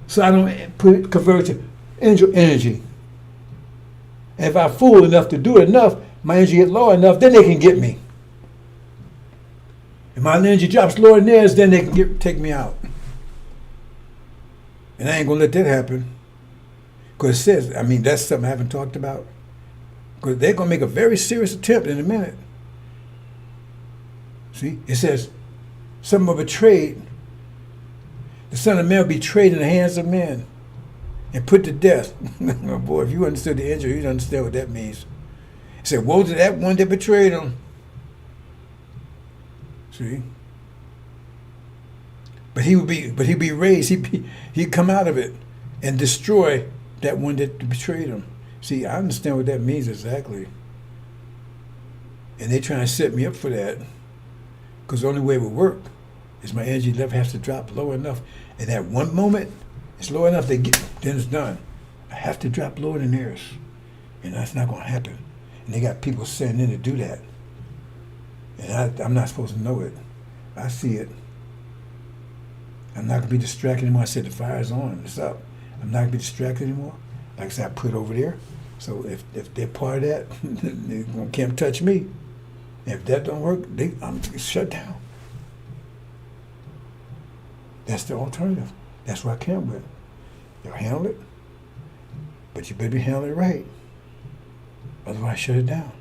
so I don't convert to angel energy. And if I'm fool enough to do it enough, my energy gets low enough, then they can get me. If my energy drops lower than theirs, then they can take me out. And I ain't going to let that happen. Because it says, that's something I haven't talked about. Because they're going to make a very serious attempt in a minute. See, it says, some are betrayed. The Son of Man will be betrayed in the hands of men and put to death. Oh boy, if you understood the injury, you'd understand what that means. It said, woe to that one that betrayed him. See? But he'd be raised, he'd come out of it and destroy that one that betrayed him. See, I understand what that means exactly. And they're trying to set me up for that. Because the only way it would work is my energy level has to drop low enough. And at one moment, it's low enough, then it's done. I have to drop lower than theirs. And that's not going to happen. And they got people sitting in to do that. And I'm not supposed to know it. I see it. I'm not going to be distracted anymore. I said the fire's on. It's up. I'm not going to be distracted anymore. Like I said, I put it over there. So if they're part of that, they can't touch me. If that don't work, I'm shut down. That's the alternative. That's what I came with. They'll handle it, but you better be handling it right. Otherwise, shut it down.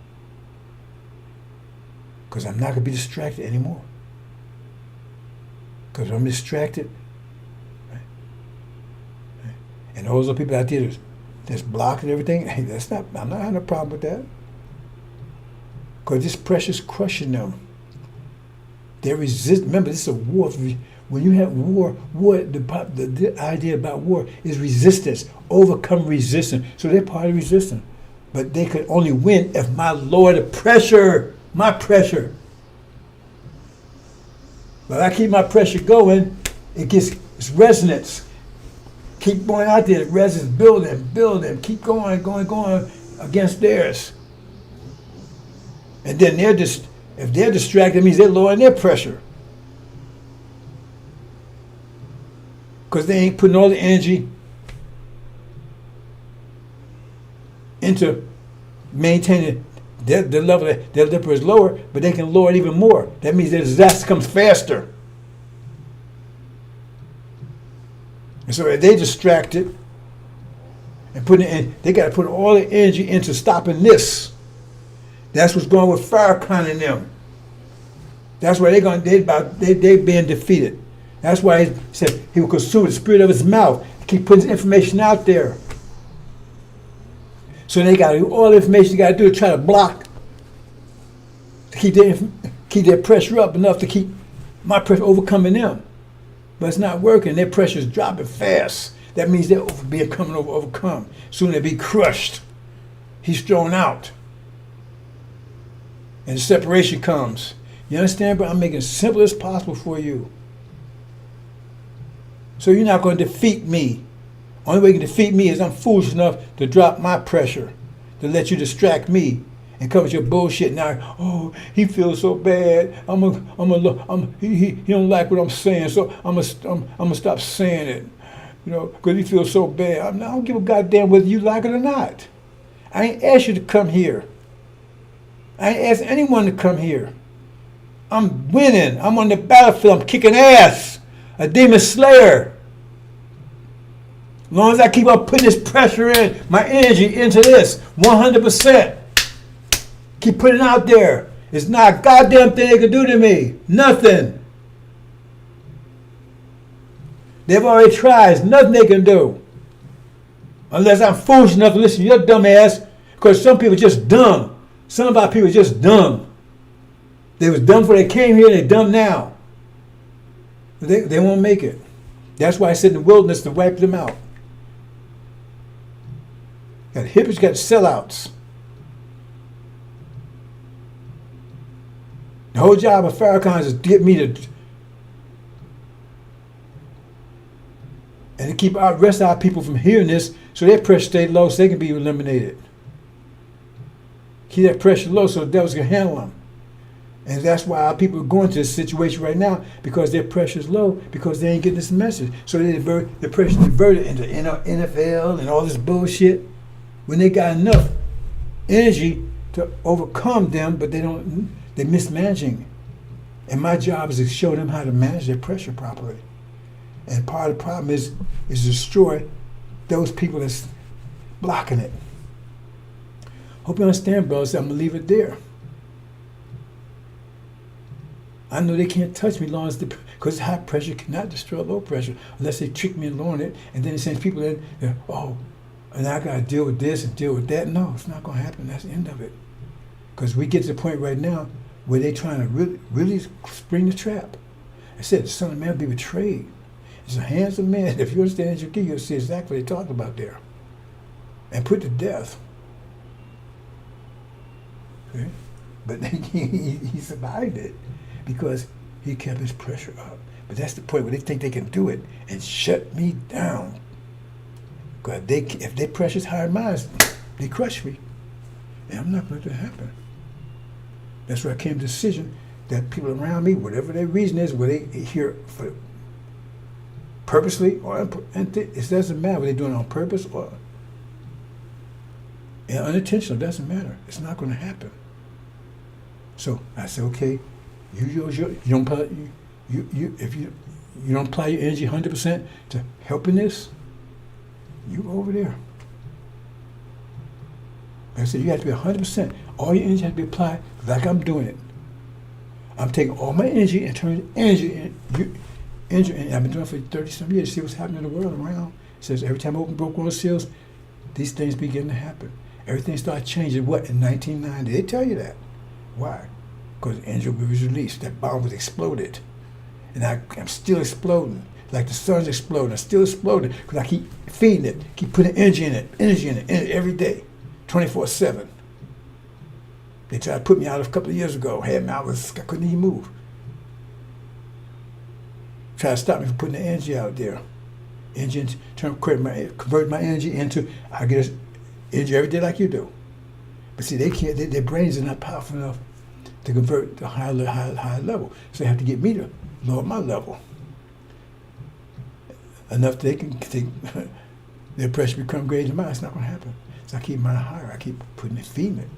Because I'm not going to be distracted anymore. Because if I'm distracted, right? And those are people out there that's blocking everything, hey, I'm not having a problem with that. Because this pressure's crushing them. They resist. Remember, this is a war. When you have war, the idea about war is resistance, overcome resistance. So they're part of resistance. But they could only win if my lower the pressure, my pressure. But I keep my pressure going, it's resonance. Keep going out there, resonance, building, keep going against theirs. And then if they're distracted, it means they're lowering their pressure. Because they ain't putting all the energy into maintaining their level. Their level is lower, but they can lower it even more. That means their disaster comes faster. And so if they distracted, and they got to put all the energy into stopping this. That's what's going with Farrakhan and them. That's why they being defeated. That's why he said he will consume the spirit of his mouth. Keep putting information out there. So they got to do all the information they got to do to try to block, to keep their pressure up enough to keep my pressure overcoming them. But it's not working. Their pressure is dropping fast. That means they're overcome. Soon they'll be crushed. He's thrown out. And the separation comes. You understand, bro? I'm making it as simple as possible for you. So you're not going to defeat me. Only way you can defeat me is I'm foolish enough to drop my pressure, to let you distract me and come with your bullshit. Now, oh, he feels so bad. He don't like what I'm saying, so I'm gonna stop saying it, because he feels so bad. I don't give a goddamn whether you like it or not. I ain't asked you to come here. I ain't asked anyone to come here. I'm winning. I'm on the battlefield. I'm kicking ass. A demon slayer. As long as I keep on putting this pressure in, my energy into this, 100%. Keep putting it out there. It's not a goddamn thing they can do to me. Nothing. They've already tried. There's nothing they can do. Unless I'm foolish enough to listen to your dumb ass, because some people are just dumb. Some of our people are just dumb. They was dumb before they came here, they're dumb now. They won't make it. That's why I said in the wilderness to wipe them out. Got hippies, got sellouts. The whole job of Farrakhan is to get me to, and to keep our rest of our people from hearing this, so their pressure stay low, so they can be eliminated. Keep that pressure low, so the devils can handle them. And that's why our people are going to this situation right now, because their pressure is low, because they ain't getting this message. So the pressure diverted into NFL and all this bullshit. When they got enough energy to overcome them, but they're mismanaging. And my job is to show them how to manage their pressure properly. And part of the problem is destroy those people that's blocking it. Hope you understand, brothers. I'm gonna leave it there. I know they can't touch me as long as because high pressure cannot destroy low pressure unless they trick me and lowering it, and then they send people in. And I got to deal with this and deal with that. No, it's not going to happen. That's the end of it. Because we get to the point right now where they're trying to really spring the trap. I said the Son of Man will be betrayed. It's the hands of man. If you understand your key, you'll see exactly what they talked about there. And put to death. Okay? But he survived it because he kept his pressure up. But that's the point where they think they can do it and shut me down. Because if their pressure's higher than mine, they crush me. And I'm not going to let that happen. That's where I came to the decision that people around me, whatever their reason is, whether they hear for purposely or it doesn't matter whether they're doing it on purpose or unintentional. It doesn't matter. It's not going to happen. So I said, okay, if you don't apply your energy 100% to helping this, you go over there. Like I said, you have to be 100%. All your energy has to be applied like I'm doing it. I'm taking all my energy and turning energy and I've been doing it for 30-some years. See what's happening in the world around. It says every time I open broke world seals, these things begin to happen. Everything started changing, in 1990? They tell you that. Why? Because the energy was released. That bomb was exploded. And I'm still exploding. Like the sun's exploding. I'm still exploding because I keep feeding it, keep putting energy in it every day, 24/7. They tried to put me out a couple of years ago. I couldn't even move. Tried to stop me from putting the energy out there. Convert my energy into, I get energy every day like you do. But see, they can't. Their brains are not powerful enough to convert to higher level. So they have to get me to lower my level. Enough they can think their pressure become greater than mine. It's not going to happen. So I keep mine higher. I keep feeding it.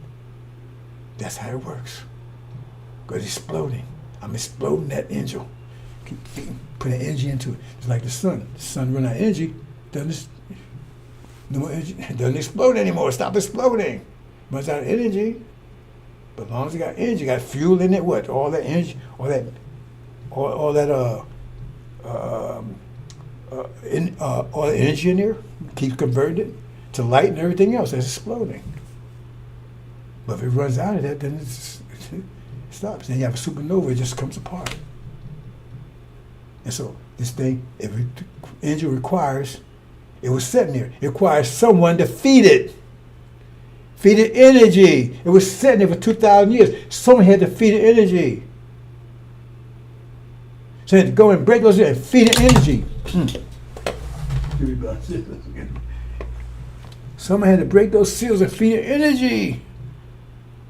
That's how it works. Because it's exploding. I'm exploding that angel. Keep feeding, putting energy into it. It's like the sun. The sun runs out of energy. No more energy. It doesn't explode anymore. Stop exploding. Runs out of energy. But as long as it got energy, got fuel in it, what? All that energy, all that energy in there keeps converting it to light and everything else that's exploding. But if it runs out of that, then it stops. Then you have a supernova, it just comes apart. And so this thing, every energy requires, it was sitting there. It requires someone to feed it. Feed it energy. It was sitting there for 2,000 years. Someone had to feed it energy. So they had to go and break those and feed it energy. Someone had to break those seals and feed it energy.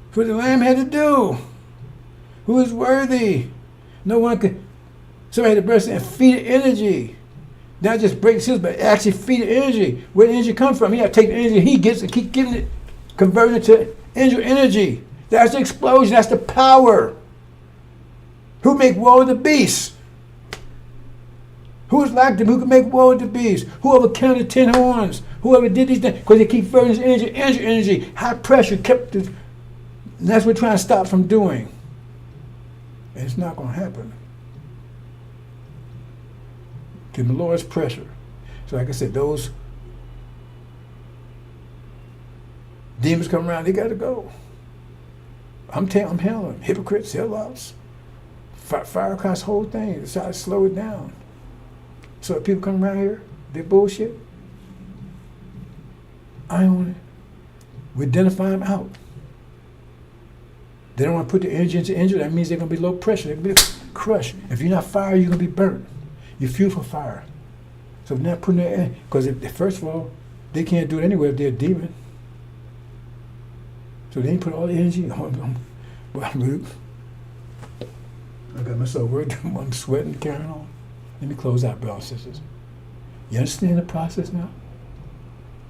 That's what the Lamb had to do. Who is worthy? No one could. Somebody had to burst in and feed it energy. Not just break seals, but actually feed it energy. Where the energy come from? He had to take the energy he gets and keep giving it, converting it to angel energy. That's the explosion. That's the power. Who make war with the beast? Who is like them? Who can make war with the beast? Whoever counted 10 horns? Whoever did these things? Because they keep burning this energy, energy. High pressure kept it. And that's what we're trying to stop from doing. And it's not going to happen. Give the Lord's pressure. So like I said, those demons come around, they got to go. I'm handling them. Hypocrites, sellouts. Fire across the whole thing. It's try to slow it down. So if people come around here, they bullshit. I own it. We identify them out. They don't want to put the energy into energy. That means they're going to be low pressure. They're going to be crushed. If you're not fire, you're going to be burnt. You're fuel for fire. So they're not putting it in. Because first of all, they can't do it anyway if they're a demon. So they ain't put all the energy on. I got myself worked. I'm sweating, carrying on. Let me close out, brothers and sisters. You understand the process now?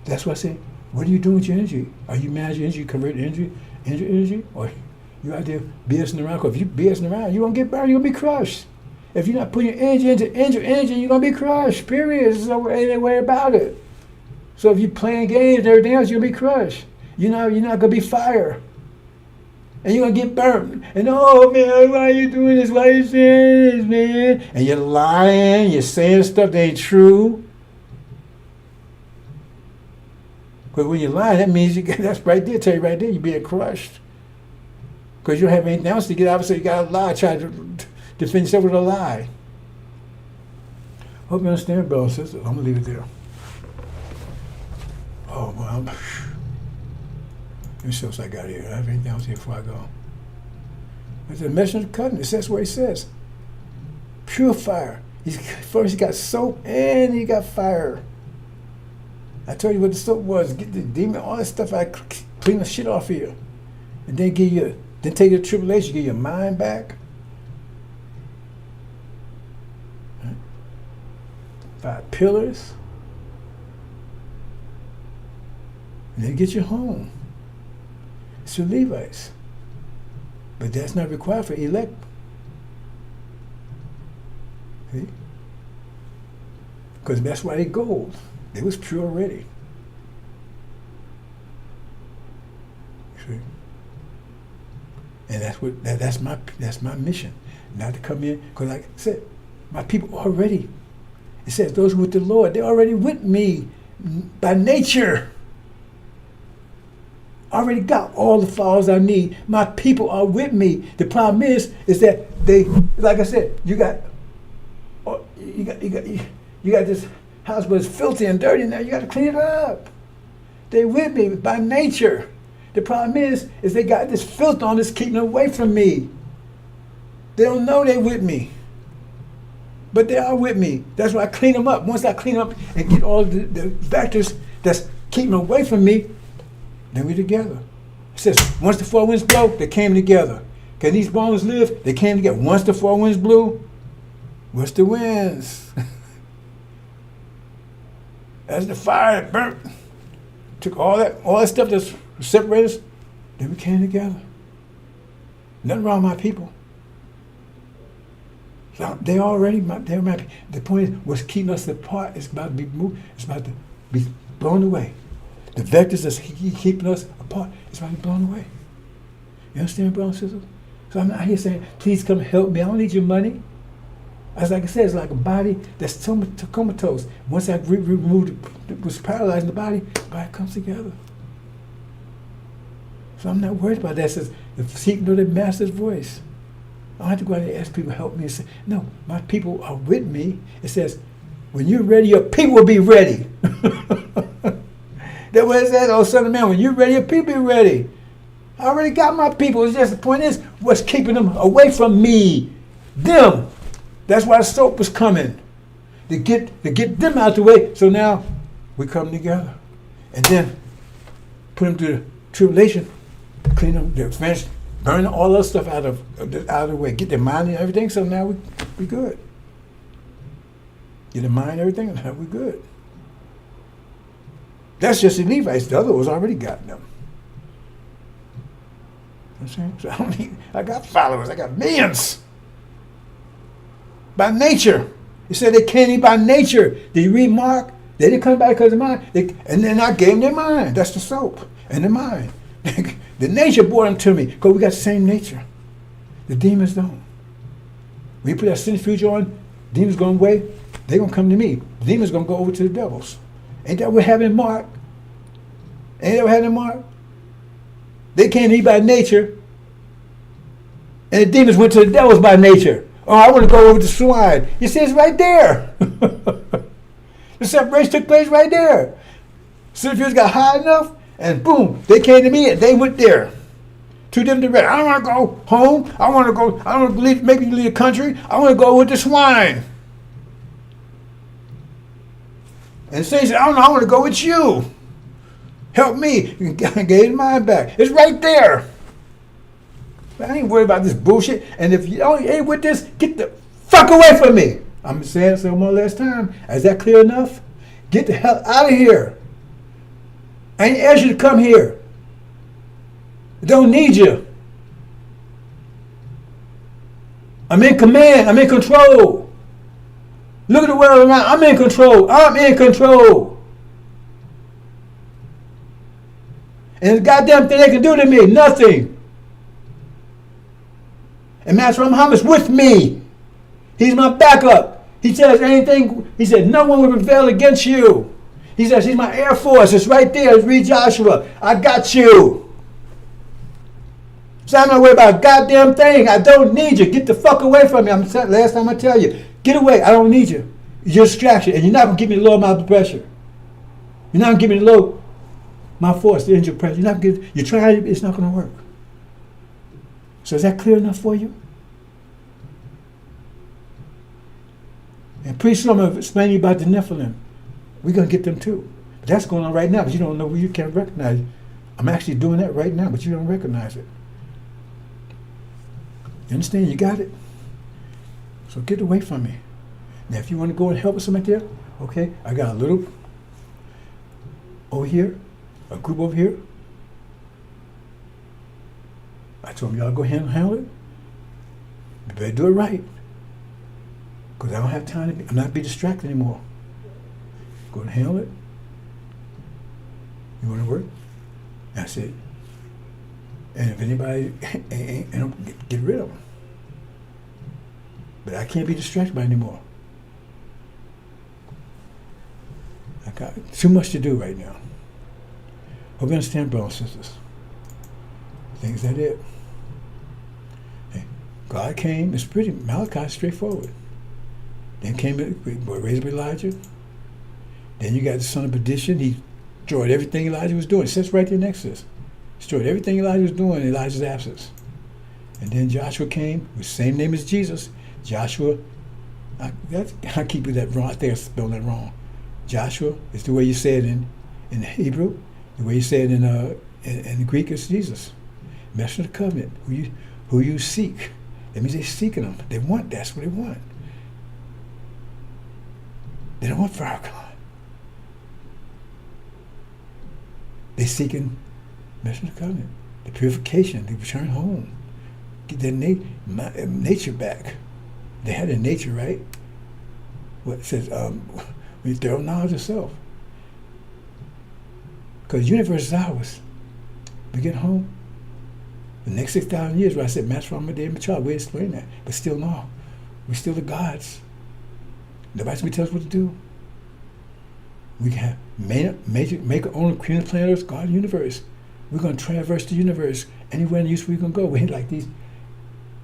That's what I say. What are you doing with your energy? Are you managing your energy, you convert energy? Or you out there BSing around? Because if you BSing around, you're going to get burned, you're going to be crushed. If you're not putting your energy into energy, you're going to be crushed, period. There's no way about it. So if you're playing games and everything else, you're going to be crushed. You're not going to be fire. And you're going to get burnt. And, oh, man, why are you doing this? Why are you saying this, man? And you're lying. You're saying stuff that ain't true. Because when you're lying, that means that's right there. Tell you right there, you're being crushed. Because you don't have anything else to get out, so you got to lie, try to defend yourself with a lie. Hope you understand, brothers and sisters. I'm going to leave it there. Oh, well, let me see what I got here. I have anything else here before I go. It's a message of the covenant. It says what he says. Pure fire. First he got soap and he got fire. I told you what the soap was. Get the demon, all that stuff. I clean the shit off of you. And then take you to tribulation, give your mind back. 5 pillars. And then get you home. It's for Levites. But that's not required for elect. See? Because that's why they gold. They was pure already. See? And that's my mission. Not to come in, because like I said, my people already, it says those with the Lord, they're already with me by nature. I already got all the followers I need. My people are with me. The problem is that they, like I said, you got this house, but it's filthy and dirty now. You got to clean it up. They're with me by nature. The problem is they got this filth on that's keeping them away from me. They don't know they're with me, but they are with me. That's why I clean them up. Once I clean up and get all the factors that's keeping them away from me, then we're together. It says, once the 4 winds blow, they came together. Can these bones live? They came together. Once the 4 winds blew, what's the winds? That's the fire that burnt. Took all that stuff that's separated us, then we came together. Nothing wrong with my people. So they're my people. The point is, what's keeping us apart is about to be moved. It's about to be blown away. The vectors that's keeping us apart, it's already blown away. You understand, brothers and sisters? So I'm not here saying, please come help me. I don't need your money. As like I said, it's like a body that's comatose. Once I removed, was paralyzed in the body comes together. So I'm not worried about that. It says, if seek know the master's voice. I don't have to go out and ask people to help me and say, no, my people are with me. It says, when you're ready, your people will be ready. That's what it says, oh son of man, when you're ready, your people be ready. I already got my people. It's just the point is, what's keeping them away from me? Them. That's why the soap was coming. To get them out the way. So now we come together. And then put them through the tribulation, clean them, they're finished, burn all that stuff out of the way. Get their mind and everything, so now we good. Get their mind and everything, and now we good. That's just the Levites. The other was already got them. You know what I'm saying? So I got followers. I got millions. By nature. He said they came in by nature. Did you read Mark? They didn't come by because of mind. And then I gave them their mind. That's the soap. And the mind. The nature brought them to me. Because we got the same nature. The demons don't. When you put that centrifuge on, demons going away, they're going to come to me. The demons going to go over to the devils. Ain't that what happened in Mark? Ain't that what happened in Mark? They came to me by nature. And the demons went to the devils by nature. Oh, I want to go over to swine. You see, it's right there. The separation took place right there. Centrifuge got high enough, and boom, they came to me and they went there. Two different directions. I don't want to go home. I don't want to leave, make you leave the country. I want to go with the swine. And Satan said, I don't know, I want to go with you. Help me. Get his mind back. It's right there. I ain't worried about this bullshit. And if you ain't with this, get the fuck away from me. I'm saying so one last time. Is that clear enough? Get the hell out of here. I ain't asked you to come here. I don't need you. I'm in command. I'm in control. Look at the world around. I'm in control. I'm in control. And the goddamn thing they can do to me, nothing. And Master Muhammad's with me. He's my backup. He says anything, he said, no one will prevail against you. He says, he's my Air Force. It's right there. Read Joshua. I got you. So I'm not worried about a goddamn thing. I don't need you. Get the fuck away from me. Last time I tell you. Get away. I don't need you. You're a distraction. And you're not going to give me the low amount of pressure. You're not going to give me the low, my force, the engine pressure. You're trying, it's not going to work. So is that clear enough for you? And pretty soon I'm going to explain to you about the Nephilim. We're going to get them too. But that's going on right now, but you don't know where you can't recognize it. I'm actually doing that right now, but you don't recognize it. You understand? You got it? So get away from me. Now if you want to go and help us somebody there, okay, I got a little over here, a group over here. I told them, y'all go handle it. You better do it right. Because I don't have time to I'm not be distracted anymore. Go and handle it. You want to work? That's it. And if anybody ain't get rid of them. But I can't be distracted by anymore. I got too much to do right now. Hope you understand, brothers and sisters. Things that it. Hey, God came, it's pretty, Malachi straightforward. Then came, raised up Elijah. Then you got the son of perdition. He destroyed everything Elijah was doing. It says right there in Exodus. Destroyed everything Elijah was doing in Elijah's absence. And then Joshua came with the same name as Jesus. Joshua, I keep that wrong. I think I spelled that wrong. Joshua is the way you say it in Hebrew. The way you say it in the Greek is Jesus. Messenger of the covenant, who you seek. That means they're seeking them. They want, that's what they want. They don't want Farrakhan. They're seeking messenger of the covenant, the purification, the return home, get their nature back. They had their nature, right? What it says, when you throw knowledge of self. Because the universe is ours. We get home, the next 6,000 years, where I said, Master Rama Day Child, we explain that. But still, no. We're still the gods. Nobody's going to tell us what to do. We can make our own queen of planet Earth, God of the universe. We're going to traverse the universe. Anywhere in the universe we're going to go. We ain't like these.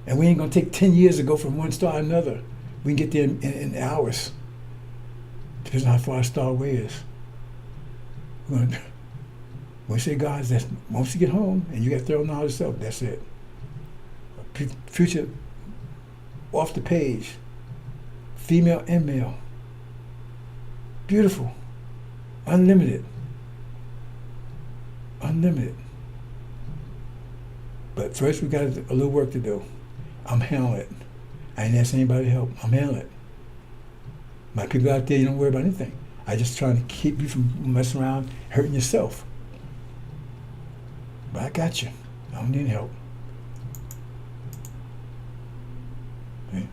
And we ain't going to take 10 years to go from one star to another. We can get there in hours. Depends on how far our star away is. When we say gods, that's once you get home and you got thorough knowledge of self, that's it. Future off the page. Female and male. Beautiful. Unlimited. Unlimited. But first we got a little work to do. I'm handling it. I ain't asking anybody to help. I'm handling it. My people out there, you don't worry about anything. I just trying to keep you from messing around, hurting yourself. But I got you. I don't need help. Okay.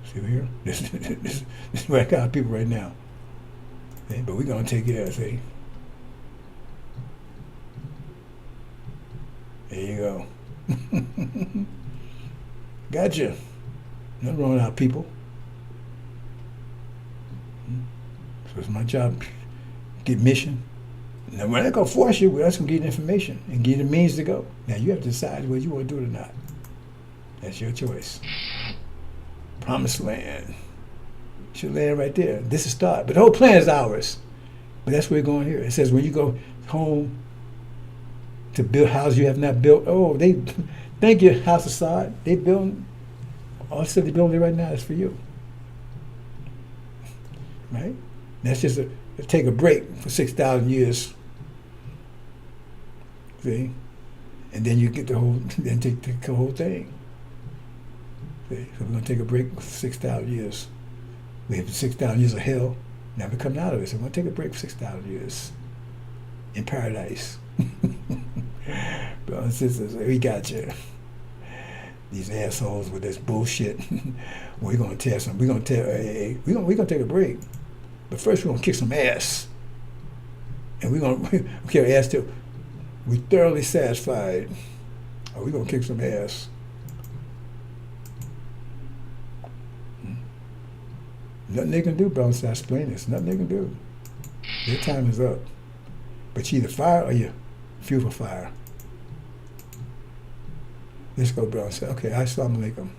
See over here? This is where I got people right now. Okay? But we're going to take care of it, see? There you go. Gotcha. Nothing wrong with our people. So it's my job, get mission. Now we're not going to force you, we're just going to get information and give you the means to go. Now you have to decide whether you want to do it or not. That's your choice. Promised land. It's your land right there. This is start. But the whole plan is ours. But that's where we're going here. It says when you go home to build houses you have not built, they thank you, House Assad. They building, all the stuff they're building right now is for you. Right? That's just take a break for 6,000 years. See? And then you get then take the whole thing. See? So we're going to take a break for 6,000 years. We have 6,000 years of hell. Now we're coming out of it. So we're going to take a break for 6,000 years in paradise. Brothers and sisters, we got you. These assholes with this bullshit. We're going to test them. We're going to take a break. But first we're going to kick some ass. And we're going to kick ass till we're thoroughly satisfied. Or we're going to kick some ass. Nothing they can do, brothers. I explain this. Nothing they can do. Their time is up. But you either fire or you fuel for fire. Let's go, brothers. Okay, assalamu alaikum.